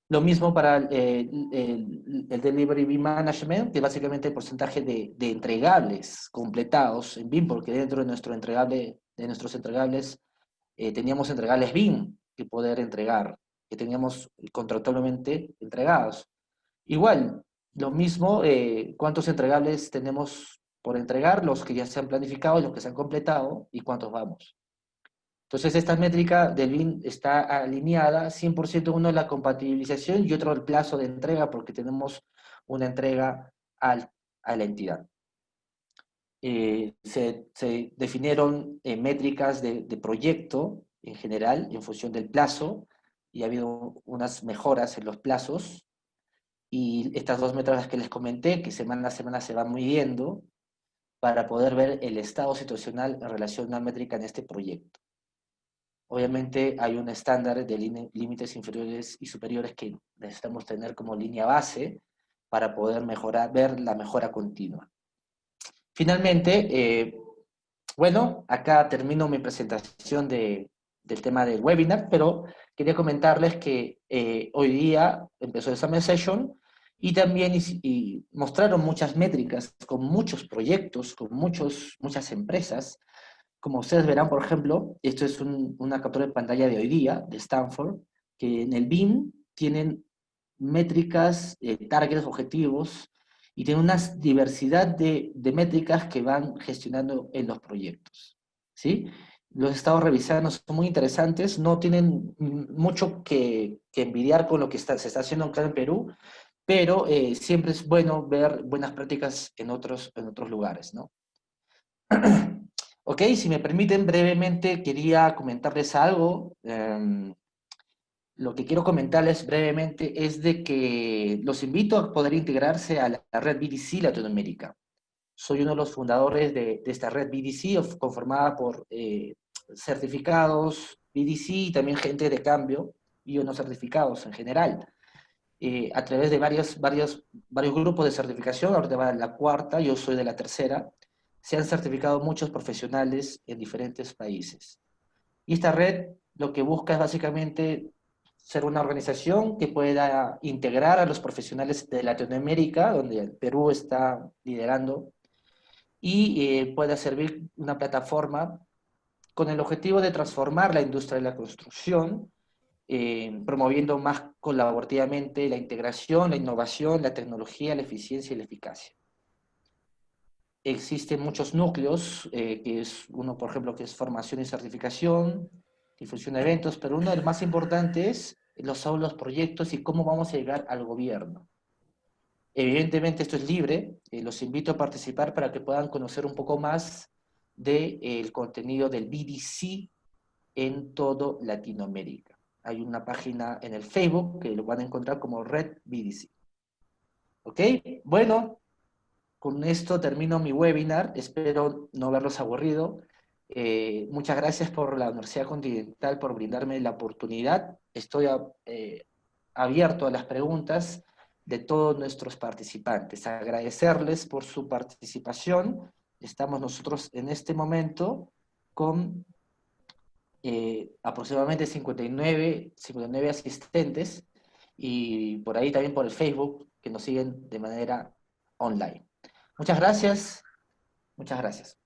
Lo mismo para el Delivery BIM Management, que es básicamente el porcentaje de entregables completados en BIM, porque dentro de nuestros entregables teníamos entregables BIM que poder entregar, que teníamos contractualmente entregados. Igual, lo mismo, cuántos entregables tenemos por entregar, los que ya se han planificado, los que se han completado, y cuántos vamos. Entonces, esta métrica del BIM está alineada 100%, uno la compatibilización y otro el plazo de entrega, porque tenemos una entrega a la entidad. Se definieron métricas de proyecto en general en función del plazo, y ha habido unas mejoras en los plazos, y estas dos métricas que les comenté, que semana a semana se van midiendo para poder ver el estado situacional en relación a una métrica en este proyecto. Obviamente hay un estándar de límites inferiores y superiores que necesitamos tener como línea base para poder mejorar, ver la mejora continua. Finalmente, bueno, acá termino mi presentación del tema del webinar, pero quería comentarles que hoy día empezó el Summer Session y también y mostraron muchas métricas con muchos proyectos, con muchas empresas. Como ustedes verán, por ejemplo, esto es una captura de pantalla de hoy día, de Stanford, que en el BIM tienen métricas, targets, objetivos, y tienen una diversidad de métricas que van gestionando en los proyectos. ¿Sí? Los he estado revisando, son muy interesantes, no tienen mucho que envidiar con lo que se está haciendo acá en Perú, pero siempre es bueno ver buenas prácticas en otros lugares, ¿no? Ok, si me permiten brevemente, quería comentarles algo. Lo que quiero comentarles brevemente es de que los invito a poder integrarse a la red BDC Latinoamérica. Soy uno de los fundadores de esta red BDC, conformada por certificados BDC y también gente de cambio y no certificados en general. A través de varios grupos de certificación, ahorita va la cuarta, yo soy de la tercera, se han certificado muchos profesionales en diferentes países. Y esta red lo que busca es básicamente ser una organización que pueda integrar a los profesionales de Latinoamérica, donde el Perú está liderando, y pueda servir una plataforma con el objetivo de transformar la industria de la construcción, promoviendo más colaborativamente la integración, la innovación, la tecnología, la eficiencia y la eficacia. Existen muchos núcleos, que es uno, por ejemplo, que es formación y certificación, difusión de eventos, pero uno de los más importantes son los proyectos y cómo vamos a llegar al gobierno. Evidentemente esto es libre, los invito a participar para que puedan conocer un poco más del contenido del BDC en todo Latinoamérica. Hay una página en el Facebook que lo van a encontrar como Red BDC. ¿Ok? Bueno, con esto termino mi webinar, espero no haberlos aburrido. Muchas gracias por la Universidad Continental por brindarme la oportunidad. Estoy abierto a las preguntas de todos nuestros participantes. Agradecerles por su participación. Estamos nosotros en este momento con aproximadamente 59 asistentes y por ahí también por el Facebook que nos siguen de manera online. Muchas gracias, muchas gracias.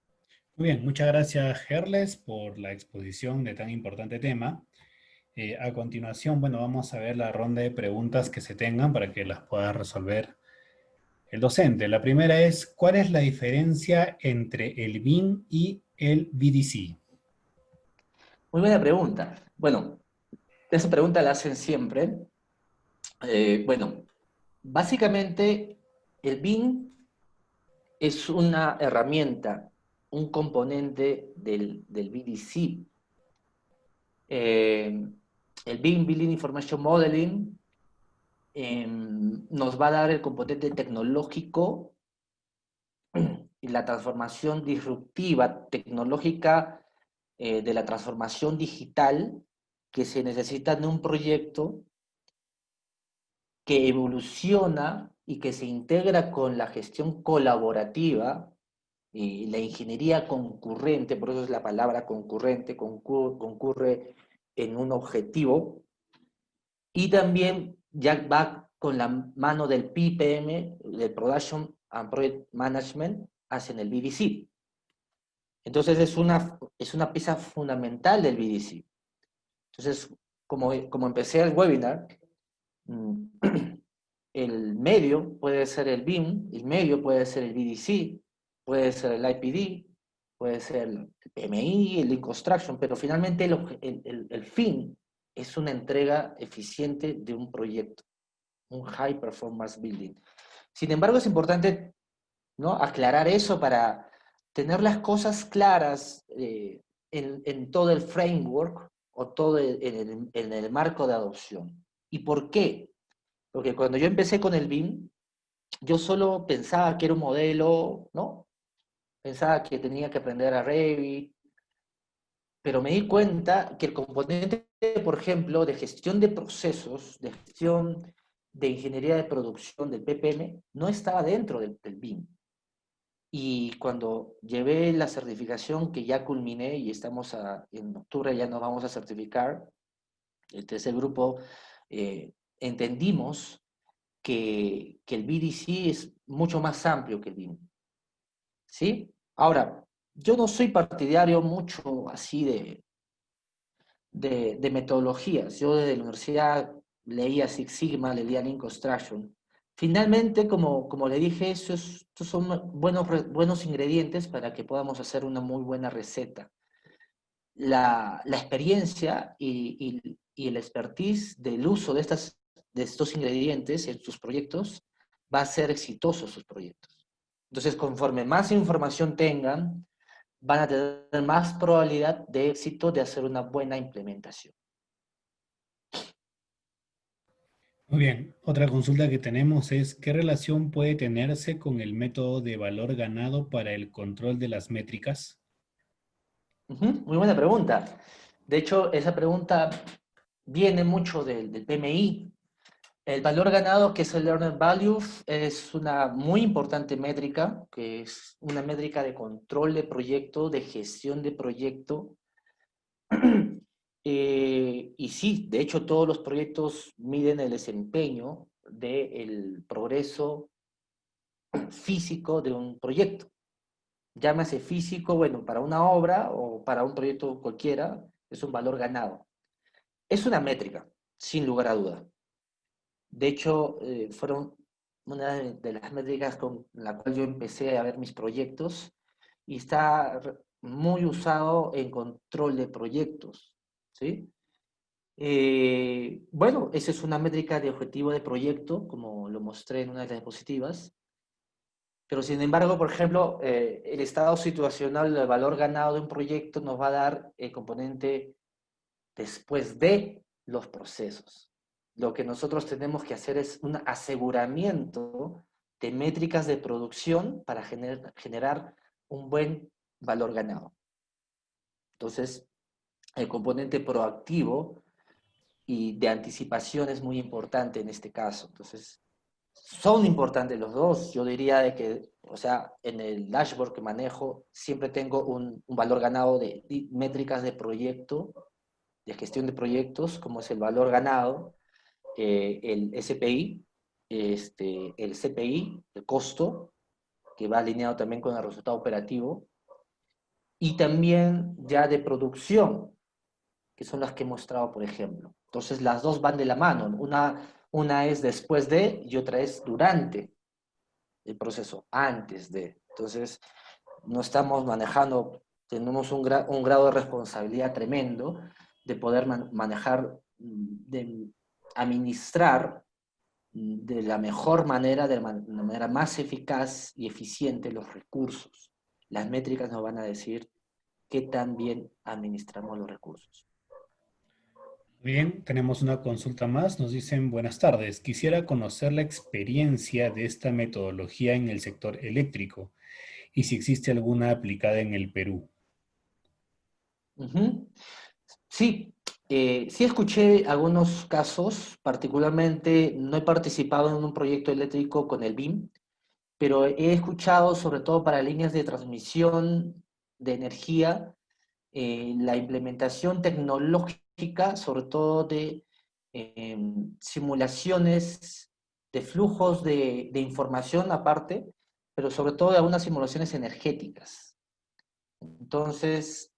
Muy bien, muchas gracias, Gerles, por la exposición de tan importante tema. A continuación, bueno, vamos a ver la ronda de preguntas que se tengan para que las pueda resolver el docente. La primera es, ¿cuál es la diferencia entre el BIM y el BDC? Muy buena pregunta. Bueno, esa pregunta la hacen siempre. Bueno, básicamente el BIM es una herramienta, un componente del BDC. El BIM, Building Information Modeling, nos va a dar el componente tecnológico y la transformación disruptiva tecnológica, de la transformación digital que se necesita en un proyecto que evoluciona y que se integra con la gestión colaborativa y la ingeniería concurrente, por eso es la palabra concurrente, concurre en un objetivo, y también ya va con la mano del PPM, del Production and Project Management, hacia el BDC. Entonces es una pieza fundamental del BDC. Entonces, como empecé el webinar, el medio puede ser el BIM, el medio puede ser el BDC, puede ser el IPD, puede ser el PMI, el Lean Construction, pero finalmente el fin es una entrega eficiente de un proyecto, un High Performance Building. Sin embargo, es importante, ¿no?, aclarar eso para tener las cosas claras, en todo el framework o todo en el marco de adopción. ¿Y por qué? Porque cuando yo empecé con el BIM, yo solo pensaba que era un modelo, ¿no? Pensaba que tenía que aprender a Revit, pero me di cuenta que el componente, por ejemplo, de gestión de procesos, de gestión de ingeniería de producción del PPM, no estaba dentro del BIM. Y cuando llevé la certificación, que ya culminé y en octubre ya nos vamos a certificar, el tercer grupo, entendimos que el BDC es mucho más amplio que el BIM, ¿sí? Ahora, yo no soy partidario mucho así de metodologías. Yo desde la universidad leía Six Sigma, leía Lean Construction. Finalmente, como le dije, estos son buenos ingredientes para que podamos hacer una muy buena receta. La experiencia y el expertise del uso de estos ingredientes en sus proyectos va a ser exitoso sus proyectos. Entonces, conforme más información tengan, van a tener más probabilidad de éxito de hacer una buena implementación. Muy bien, otra consulta que tenemos es, ¿qué relación puede tenerse con el método de valor ganado para el control de las métricas? Muy buena pregunta. De hecho, esa pregunta viene mucho del PMI. El valor ganado, que es el Learner Value, es una muy importante métrica, que es una métrica de control de proyecto, de gestión de proyecto. Y sí, de hecho, todos los proyectos miden el desempeño del progreso físico de un proyecto. Llámase físico, bueno, para una obra o para un proyecto cualquiera, es un valor ganado. Es una métrica, sin lugar a duda. De hecho, fueron una de las métricas con la cual yo empecé a ver mis proyectos y está muy usado en control de proyectos, ¿sí? Bueno, esa es una métrica de objetivo de proyecto, como lo mostré en una de las diapositivas, pero sin embargo, por ejemplo, el estado situacional del valor ganado de un proyecto nos va a dar el componente después de los procesos. Lo que nosotros tenemos que hacer es un aseguramiento de métricas de producción para generar un buen valor ganado. Entonces, el componente proactivo y de anticipación es muy importante en este caso. Entonces, son importantes los dos. Yo diría de que, o sea, en el dashboard que manejo, siempre tengo un valor ganado de métricas de proyecto, de gestión de proyectos, como es el valor ganado, el SPI, el CPI, el costo, que va alineado también con el resultado operativo, y también ya de producción, que son las que he mostrado, por ejemplo. Entonces, las dos van de la mano. Una es después de y otra es durante el proceso, antes de. Entonces, no estamos manejando, tenemos un grado de responsabilidad tremendo de poder manejar, de administrar de la mejor manera, de la manera más eficaz y eficiente los recursos. Las métricas nos van a decir qué tan bien administramos los recursos. Bien, tenemos una consulta más. Nos dicen, buenas tardes. Quisiera conocer la experiencia de esta metodología en el sector eléctrico y si existe alguna aplicada en el Perú. Ujú. Sí, sí escuché algunos casos, particularmente no he participado en un proyecto eléctrico con el BIM, pero he escuchado sobre todo para líneas de transmisión de energía, la implementación tecnológica, sobre todo de simulaciones de flujos de información aparte, pero sobre todo de algunas simulaciones energéticas. Entonces,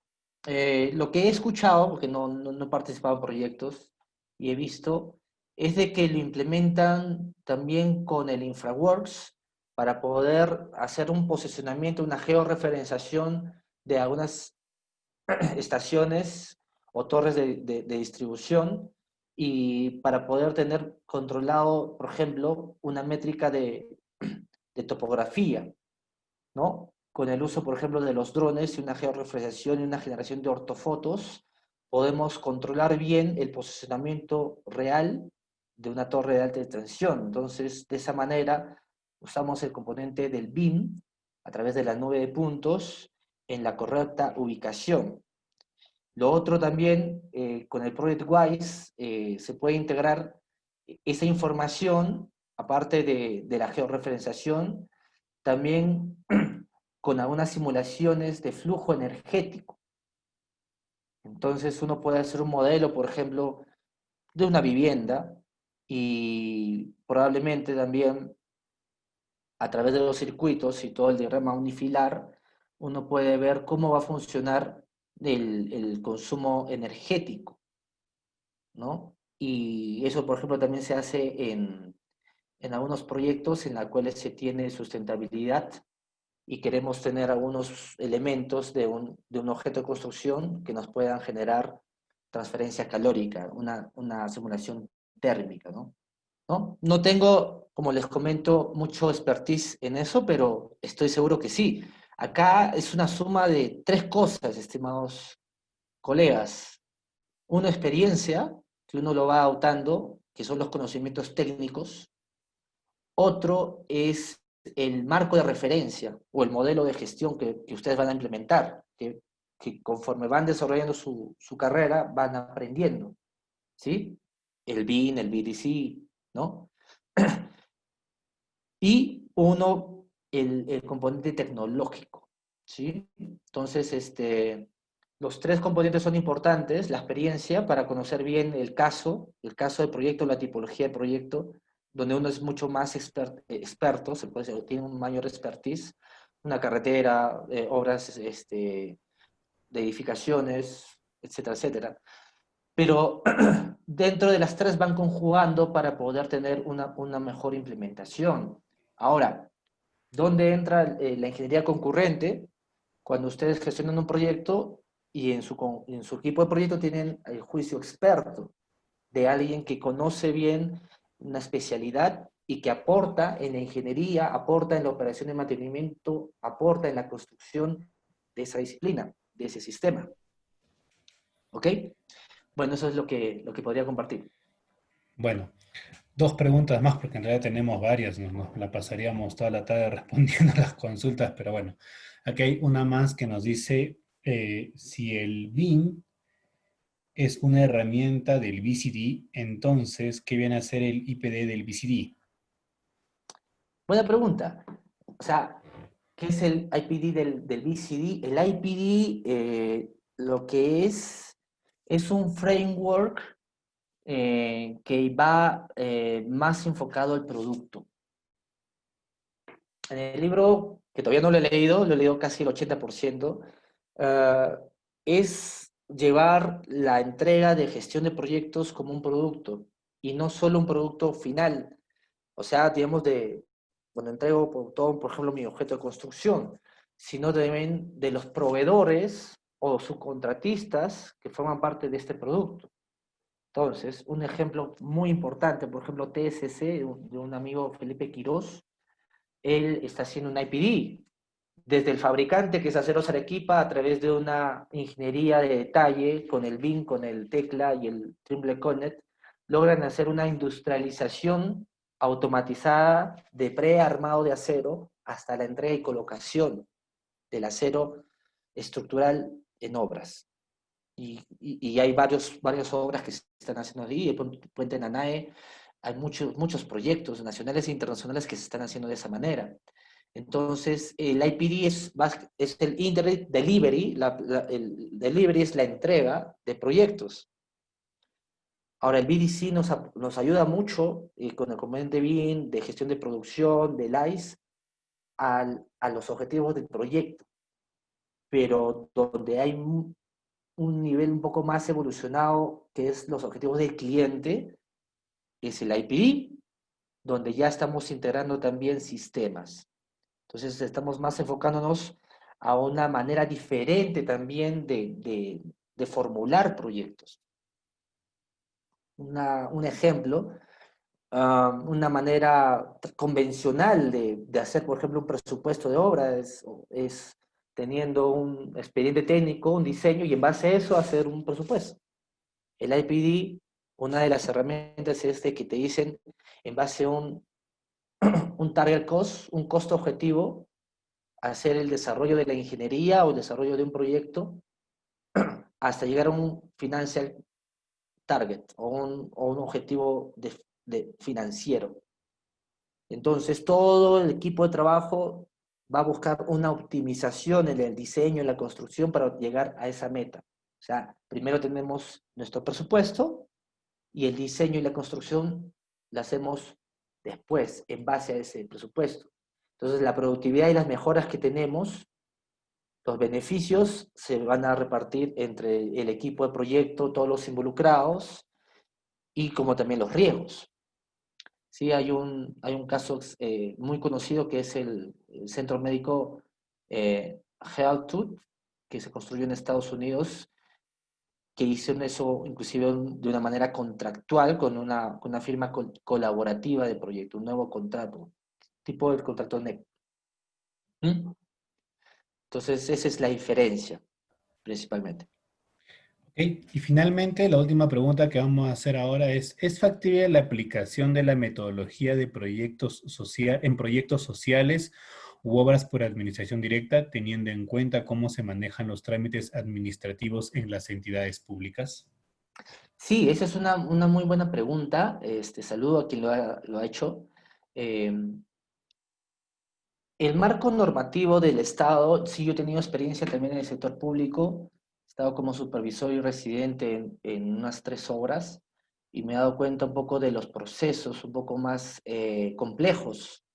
lo que he escuchado, porque no he participado en proyectos y he visto, es de que lo implementan también con el InfraWorks para poder hacer un posicionamiento, una georreferenciación de algunas estaciones o torres de distribución y para poder tener controlado, por ejemplo, una métrica de topografía, ¿no? Con el uso, por ejemplo, de los drones y una georreferenciación y una generación de ortofotos, podemos controlar bien el posicionamiento real de una torre de alta tensión. Entonces, de esa manera, usamos el componente del BIM a través de la nube de puntos en la correcta ubicación. Lo otro también, con el ProjectWise, se puede integrar esa información, aparte de la georreferenciación, también con algunas simulaciones de flujo energético. Entonces uno puede hacer un modelo, por ejemplo, de una vivienda y probablemente también a través de los circuitos y todo el diagrama unifilar, uno puede ver cómo va a funcionar el consumo energético, ¿no? Y eso, por ejemplo, también se hace en algunos proyectos en los cuales se tiene sustentabilidad y queremos tener algunos elementos de un objeto de construcción que nos puedan generar transferencia calórica, una simulación térmica, ¿no? ¿No? Tengo, como les comento, mucho expertise en eso, pero estoy seguro que sí. Acá es una suma de tres cosas, estimados colegas. Una experiencia, que uno lo va adoptando, que son los conocimientos técnicos. Otro es el marco de referencia o el modelo de gestión que ustedes van a implementar, que conforme van desarrollando su carrera, van aprendiendo, ¿sí? El BIM, el BDC, ¿no? Y uno, el componente tecnológico, ¿sí? Entonces, los tres componentes son importantes, la experiencia para conocer bien el caso del proyecto, la tipología de proyecto, donde uno es mucho más experto, se puede decir, tiene un mayor expertise, una carretera, obras de edificaciones, etcétera, etcétera. Pero dentro de las tres van conjugando para poder tener una mejor implementación. Ahora, ¿dónde entra la ingeniería concurrente? Cuando ustedes gestionan un proyecto y en su equipo de proyecto tienen el juicio experto de alguien que conoce bien una especialidad y que aporta en la ingeniería, aporta en la operación de mantenimiento, aporta en la construcción de esa disciplina, de ese sistema. ¿Ok? Bueno, eso es lo que podría compartir. Bueno, dos preguntas más, porque en realidad tenemos varias, nos la pasaríamos toda la tarde respondiendo las consultas, pero bueno, aquí hay una más que nos dice si el BIM es una herramienta del BCD, entonces, ¿qué viene a ser el IPD del BCD? Buena pregunta. O sea, ¿qué es el IPD del BCD? El IPD lo que es un framework que va más enfocado al producto. En el libro, que todavía no lo he leído casi el 80%, eh, es llevar la entrega de gestión de proyectos como un producto y no solo un producto final. O sea, digamos, cuando entrego todo, por ejemplo, mi objeto de construcción, sino también de los proveedores o subcontratistas que forman parte de este producto. Entonces, un ejemplo muy importante, por ejemplo, TSC, de un amigo Felipe Quirós, él está haciendo un IPD, desde el fabricante, que es Aceros Arequipa, a través de una ingeniería de detalle, con el BIM, con el Tecla y el Trimble Connect, logran hacer una industrialización automatizada de prearmado de acero hasta la entrega y colocación del acero estructural en obras. Y hay varias obras que se están haciendo ahí, el Puente Nanae, hay muchos proyectos nacionales e internacionales que se están haciendo de esa manera. Entonces, el IPD es el Internet Delivery, el delivery es la entrega de proyectos. Ahora, el BDC nos ayuda mucho con el componente BIM, de gestión de producción, de LICE, a los objetivos del proyecto, pero donde hay un nivel un poco más evolucionado, que es los objetivos del cliente, es el IPD, donde ya estamos integrando también sistemas. Entonces estamos más enfocándonos a una manera diferente también de formular proyectos. Un ejemplo, una manera convencional de hacer, por ejemplo, un presupuesto de obra es teniendo un expediente técnico, un diseño, y en base a eso hacer un presupuesto. El IPD, una de las herramientas es de que te dicen, en base a un target cost, un costo objetivo, hacer el desarrollo de la ingeniería o el desarrollo de un proyecto hasta llegar a un financial target o un objetivo financiero. Entonces, todo el equipo de trabajo va a buscar una optimización en el diseño, en la construcción para llegar a esa meta. O sea, primero tenemos nuestro presupuesto y el diseño y la construcción la hacemos después, en base a ese presupuesto. Entonces, la productividad y las mejoras que tenemos, los beneficios se van a repartir entre el equipo de proyecto, todos los involucrados, y como también los riesgos. Sí, hay un caso muy conocido que es el centro médico Health, que se construyó en Estados Unidos, que hicieron eso inclusive de una manera contractual con una firma colaborativa de proyecto, un nuevo contrato, tipo el contrato NEC. ¿Mm? Entonces, esa es la diferencia, principalmente. Ok, y finalmente, la última pregunta que vamos a hacer ahora ¿es factible la aplicación de la metodología de en proyectos sociales u obras por administración directa, teniendo en cuenta cómo se manejan los trámites administrativos en las entidades públicas? Sí, esa es una muy buena pregunta. Saludo a quien lo ha hecho. Eh, el marco normativo del Estado, sí, yo he tenido experiencia también en el sector público. He estado como supervisor y residente en unas 3 obras y me he dado cuenta un poco de los procesos un poco más complejos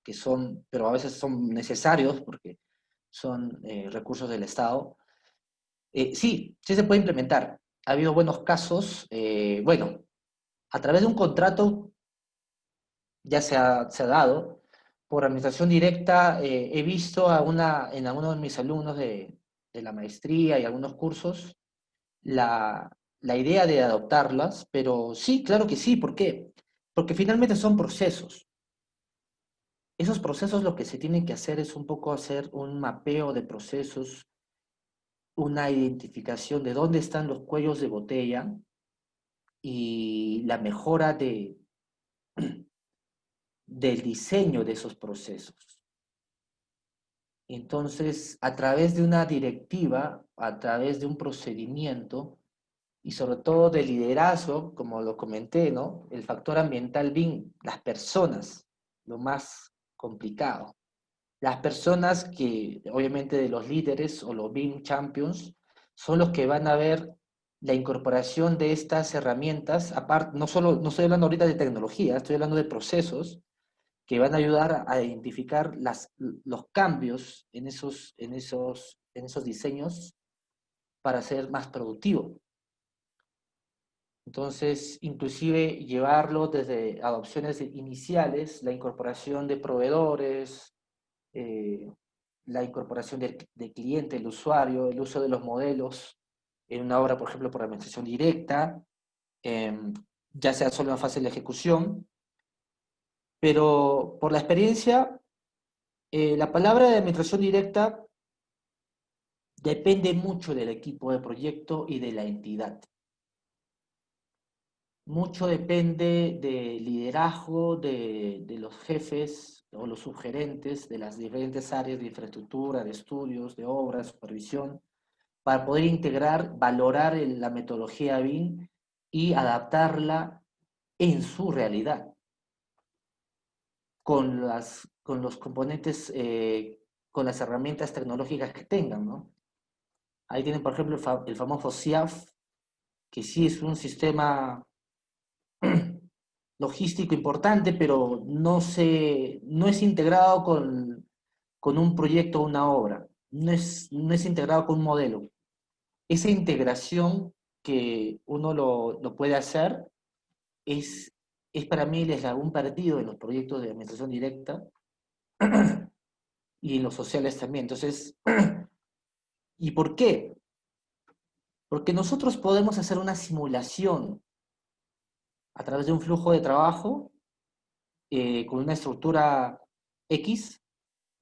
que son, pero a veces son necesarios porque son recursos del Estado. Sí, sí se puede implementar. Ha habido buenos casos. Bueno, a través de un contrato ya se ha dado. Por administración directa, he visto en algunos de mis alumnos de la maestría y algunos cursos la, la idea de adoptarlas, pero sí, claro que sí. ¿Por qué? Porque finalmente son procesos. Esos procesos lo que se tienen que hacer es un poco hacer un mapeo de procesos, una identificación de dónde están los cuellos de botella y la mejora del diseño de esos procesos. Entonces, a través de una directiva, a través de un procedimiento y sobre todo de liderazgo, como lo comenté, ¿no? El factor ambiental BIM, las personas, lo más complicado. Las personas que, obviamente, de los líderes o los BIM champions, son los que van a ver la incorporación de estas herramientas, aparte, no estoy hablando ahorita de tecnología, estoy hablando de procesos que van a ayudar a identificar los cambios en esos diseños para ser más productivo. Entonces, inclusive llevarlo desde adopciones iniciales, la incorporación de proveedores, eh, la incorporación del cliente, el usuario, el uso de los modelos en una obra, por ejemplo, por administración directa, eh, ya sea solo en fase de la ejecución, pero por la experiencia, la palabra de administración directa depende mucho del equipo de proyecto y de la entidad. Mucho depende del liderazgo de los jefes o los subgerentes de las diferentes áreas de infraestructura, de estudios, de obras, supervisión, para poder integrar, valorar la metodología BIM y adaptarla en su realidad, con los componentes, con las herramientas tecnológicas que tengan, ¿no? Ahí tienen, por ejemplo, el famoso SIAF, que sí es un sistema logístico importante, pero no es integrado con un proyecto o una obra, no es integrado con un modelo. Esa integración que uno lo puede hacer es, es para mí el eslabón perdido en los proyectos de administración directa y en los sociales también. Entonces, ¿y por qué? Porque nosotros podemos hacer una simulación a través de un flujo de trabajo con una estructura X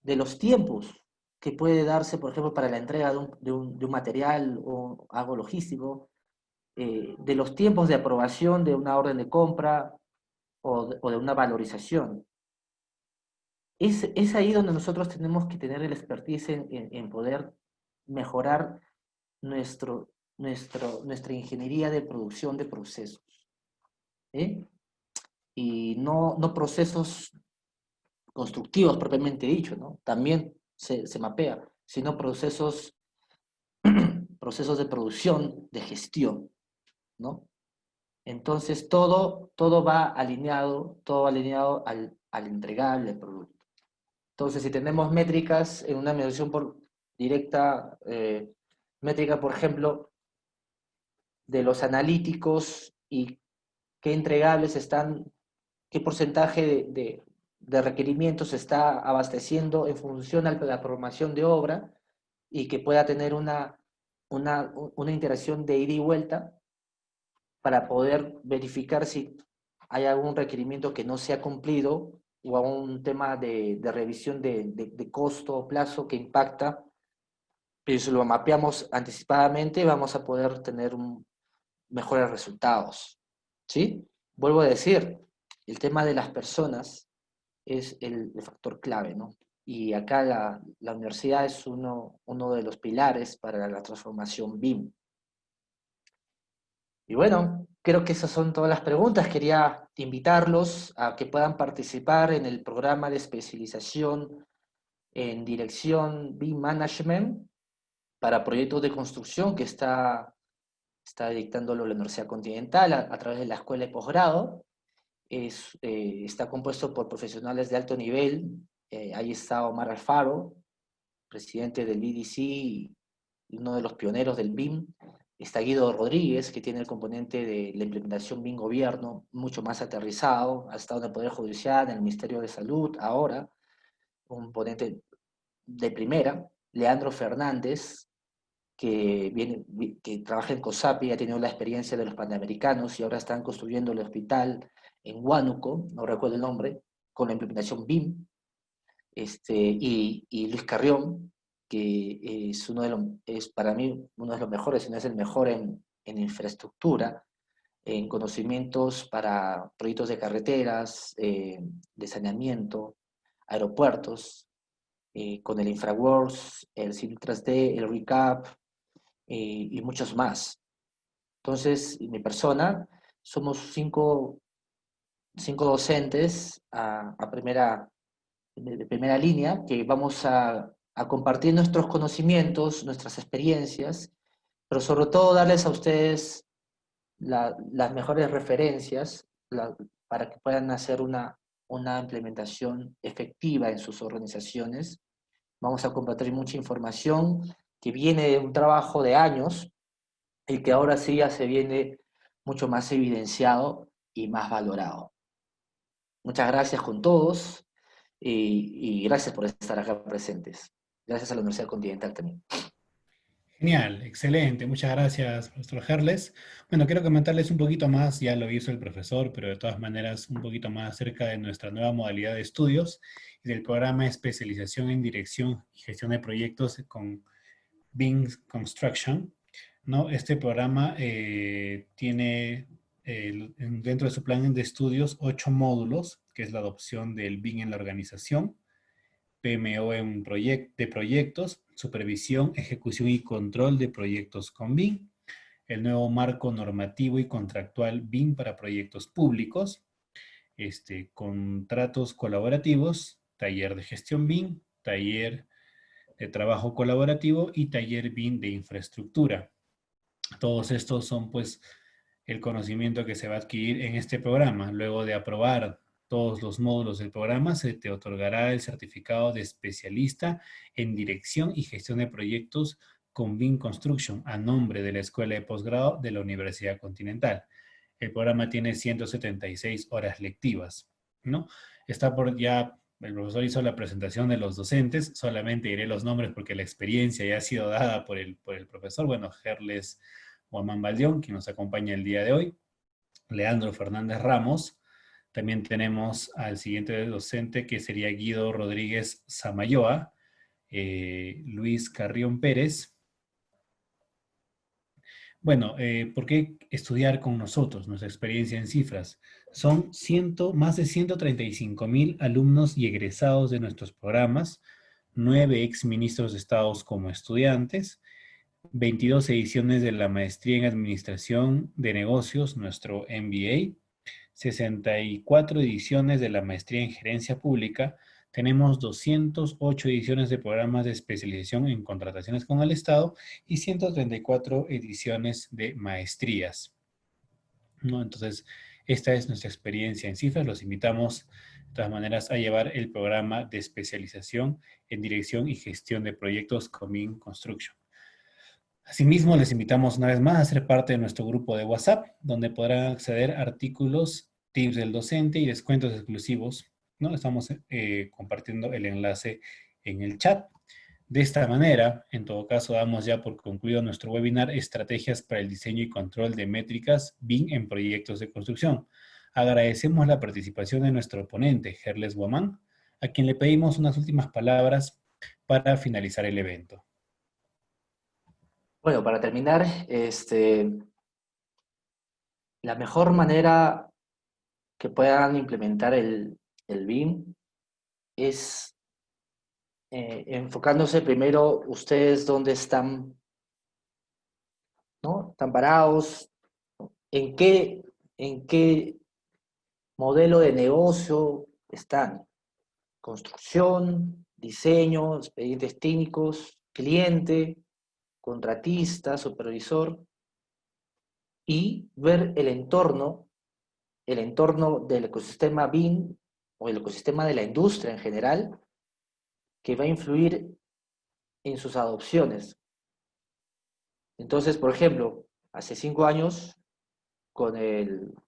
de los tiempos que puede darse, por ejemplo, para la entrega de un material o algo logístico, de los tiempos de aprobación de una orden de compra o de una valorización. Es ahí donde nosotros tenemos que tener el expertise en poder mejorar nuestra ingeniería de producción de procesos. ¿Eh? Y no procesos constructivos propiamente dicho, ¿no? También se mapea, sino procesos, procesos de producción, de gestión, ¿no? Entonces todo va alineado al entregable, al producto. Entonces, si tenemos métricas en una medición por directa, métrica, por ejemplo, de los analíticos y qué entregables están, qué porcentaje de requerimientos se está abasteciendo en función a la programación de obra y que pueda tener una interacción de ida y vuelta para poder verificar si hay algún requerimiento que no se ha cumplido o algún tema de revisión de costo o plazo que impacta, pero si lo mapeamos anticipadamente vamos a poder tener mejores resultados. ¿Sí? Vuelvo a decir, el tema de las personas es el factor clave, ¿no? Y acá la universidad es uno de los pilares para la transformación BIM. Y bueno, creo que esas son todas las preguntas. Quería invitarlos a que puedan participar en el programa de especialización en dirección BIM Management para proyectos de construcción que está dictándolo la Universidad Continental a través de la escuela de posgrado. Está compuesto por profesionales de alto nivel. Ahí está Omar Alfaro, presidente del BDC y uno de los pioneros del BIM. Está Guido Rodríguez, que tiene el componente de la implementación BIM gobierno mucho más aterrizado. Ha estado en el Poder Judicial, en el Ministerio de Salud, ahora, un ponente de primera. Leandro Fernández, que trabaja en COSAPI, ha tenido la experiencia de los Panamericanos y ahora están construyendo el hospital en Huánuco, no recuerdo el nombre, con la implementación BIM. Y Luis Carrión, que es para mí uno de los mejores, si no es el mejor en infraestructura, en conocimientos para proyectos de carreteras, de saneamiento, aeropuertos, con el InfraWorks, el Civil 3D, el ReCap, y muchos más. Entonces, mi persona, somos cinco docentes de primera línea que vamos a compartir nuestros conocimientos, nuestras experiencias, pero sobre todo darles a ustedes las mejores referencias para que puedan hacer una implementación efectiva en sus organizaciones. Vamos a compartir mucha información que viene de un trabajo de años y que ahora sí ya se viene mucho más evidenciado y más valorado. Muchas gracias con todos y gracias por estar acá presentes. Gracias a la Universidad Continental también. Genial, excelente. Muchas gracias, profesor Herles. Bueno, quiero comentarles un poquito más, ya lo hizo el profesor, pero de todas maneras un poquito más acerca de nuestra nueva modalidad de estudios y del programa de especialización en dirección y gestión de proyectos con BIM Construction, ¿no? Este programa tiene dentro de su plan de estudios 8 módulos, que es la adopción del BIM en la organización, PMO de proyectos, supervisión, ejecución y control de proyectos con BIM, el nuevo marco normativo y contractual BIM para proyectos públicos, contratos colaborativos, taller de gestión BIM, taller de trabajo colaborativo y taller BIM de infraestructura. Todos estos son pues el conocimiento que se va a adquirir en este programa. Luego de aprobar todos los módulos del programa, se te otorgará el certificado de especialista en dirección y gestión de proyectos con BIM Construction a nombre de la Escuela de Posgrado de la Universidad Continental. El programa tiene 176 horas lectivas, ¿no? Está por ya, el profesor hizo la presentación de los docentes, solamente diré los nombres porque la experiencia ya ha sido dada por el profesor, bueno, Herles Guamán Baldión, quien nos acompaña el día de hoy, Leandro Fernández Ramos. También tenemos al siguiente docente que sería Guido Rodríguez Samayoa, Luis Carrión Pérez. Bueno, ¿por qué estudiar con nosotros? Nuestra experiencia en cifras. Son más de 135,000 alumnos y egresados de nuestros programas, 9 exministros de Estados como estudiantes, 22 ediciones de la Maestría en Administración de Negocios, nuestro MBA, 64 ediciones de la Maestría en Gerencia Pública, Tenemos 208 ediciones de programas de especialización en contrataciones con el Estado y 134 ediciones de maestrías, ¿no? Entonces, esta es nuestra experiencia en cifras. Los invitamos, de todas maneras, a llevar el programa de especialización en dirección y gestión de proyectos Comin Construction. Asimismo, les invitamos una vez más a ser parte de nuestro grupo de WhatsApp, donde podrán acceder a artículos, tips del docente y descuentos exclusivos, ¿no? Estamos compartiendo el enlace en el chat. De esta manera, en todo caso, damos ya por concluido nuestro webinar Estrategias para el diseño y control de métricas BIM en proyectos de construcción. Agradecemos la participación de nuestro ponente, Gerles Guamán, a quien le pedimos unas últimas palabras para finalizar el evento. Bueno, para terminar, la mejor manera que puedan implementar el BIM es enfocándose primero ustedes dónde están, ¿no? Están parados, en qué modelo de negocio están. Construcción, diseño, expedientes técnicos, cliente, contratista, supervisor, y ver el entorno del ecosistema BIM o el ecosistema de la industria en general que va a influir en sus adopciones. Entonces, por ejemplo, hace 5 años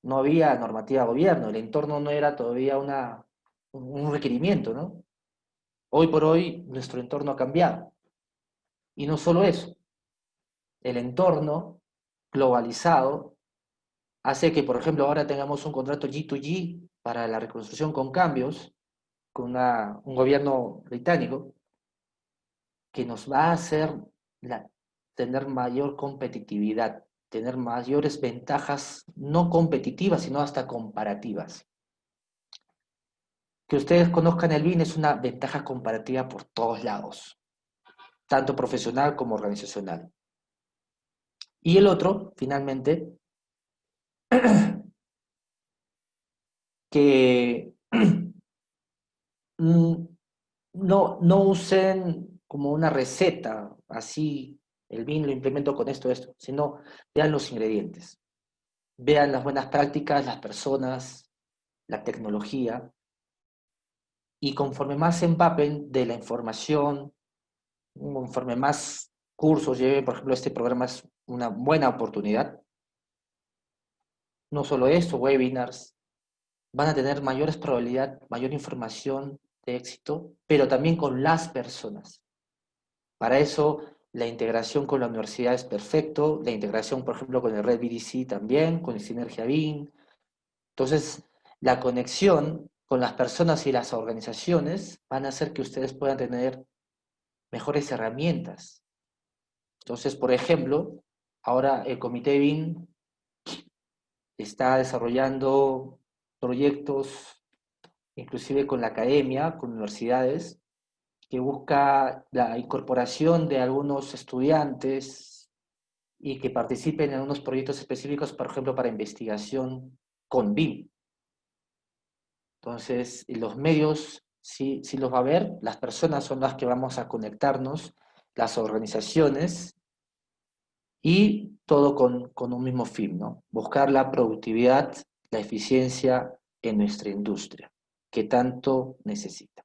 no había normativa de gobierno, el entorno no era todavía un requerimiento, ¿no? Hoy por hoy nuestro entorno ha cambiado. Y no solo eso, el entorno globalizado hace que, por ejemplo, ahora tengamos un contrato G2G para la reconstrucción con cambios, con un gobierno británico, que nos va a hacer tener mayor competitividad, tener mayores ventajas no competitivas, sino hasta comparativas. Que ustedes conozcan el BIM es una ventaja comparativa por todos lados, tanto profesional como organizacional. Y el otro, finalmente, que no usen como una receta, así el BIM lo implemento con esto, sino vean los ingredientes, vean las buenas prácticas, las personas, la tecnología, y conforme más se empapen de la información, conforme más cursos lleven, por ejemplo, este programa es una buena oportunidad. No solo esto, webinars, van a tener mayores probabilidad, mayor información de éxito, pero también con las personas. Para eso, la integración con la universidad es perfecto, la integración, por ejemplo, con el Red BDC también, con el Sinergia BIM. Entonces, la conexión con las personas y las organizaciones van a hacer que ustedes puedan tener mejores herramientas. Entonces, por ejemplo, ahora el Comité BIM está desarrollando proyectos, inclusive con la academia, con universidades, que busca la incorporación de algunos estudiantes y que participen en unos proyectos específicos, por ejemplo, para investigación con BIM. Entonces, los medios sí los va a ver, las personas son las que vamos a conectarnos, las organizaciones, y todo con un mismo fin, ¿no? Buscar la productividad, la eficiencia en nuestra industria, que tanto necesita.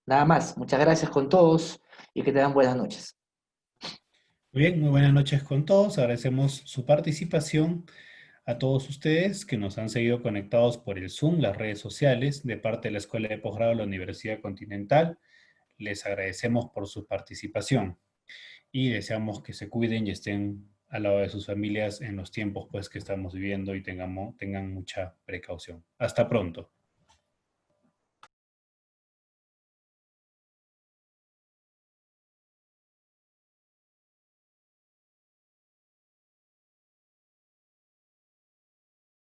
Nada más, muchas gracias con todos y que tengan buenas noches. Muy bien, muy buenas noches con todos. Agradecemos su participación a todos ustedes que nos han seguido conectados por el Zoom, las redes sociales, de parte de la Escuela de Posgrado de la Universidad Continental. Les agradecemos por su participación y deseamos que se cuiden y estén al lado de sus familias en los tiempos pues, que estamos viviendo y tengan mucha precaución. Hasta pronto.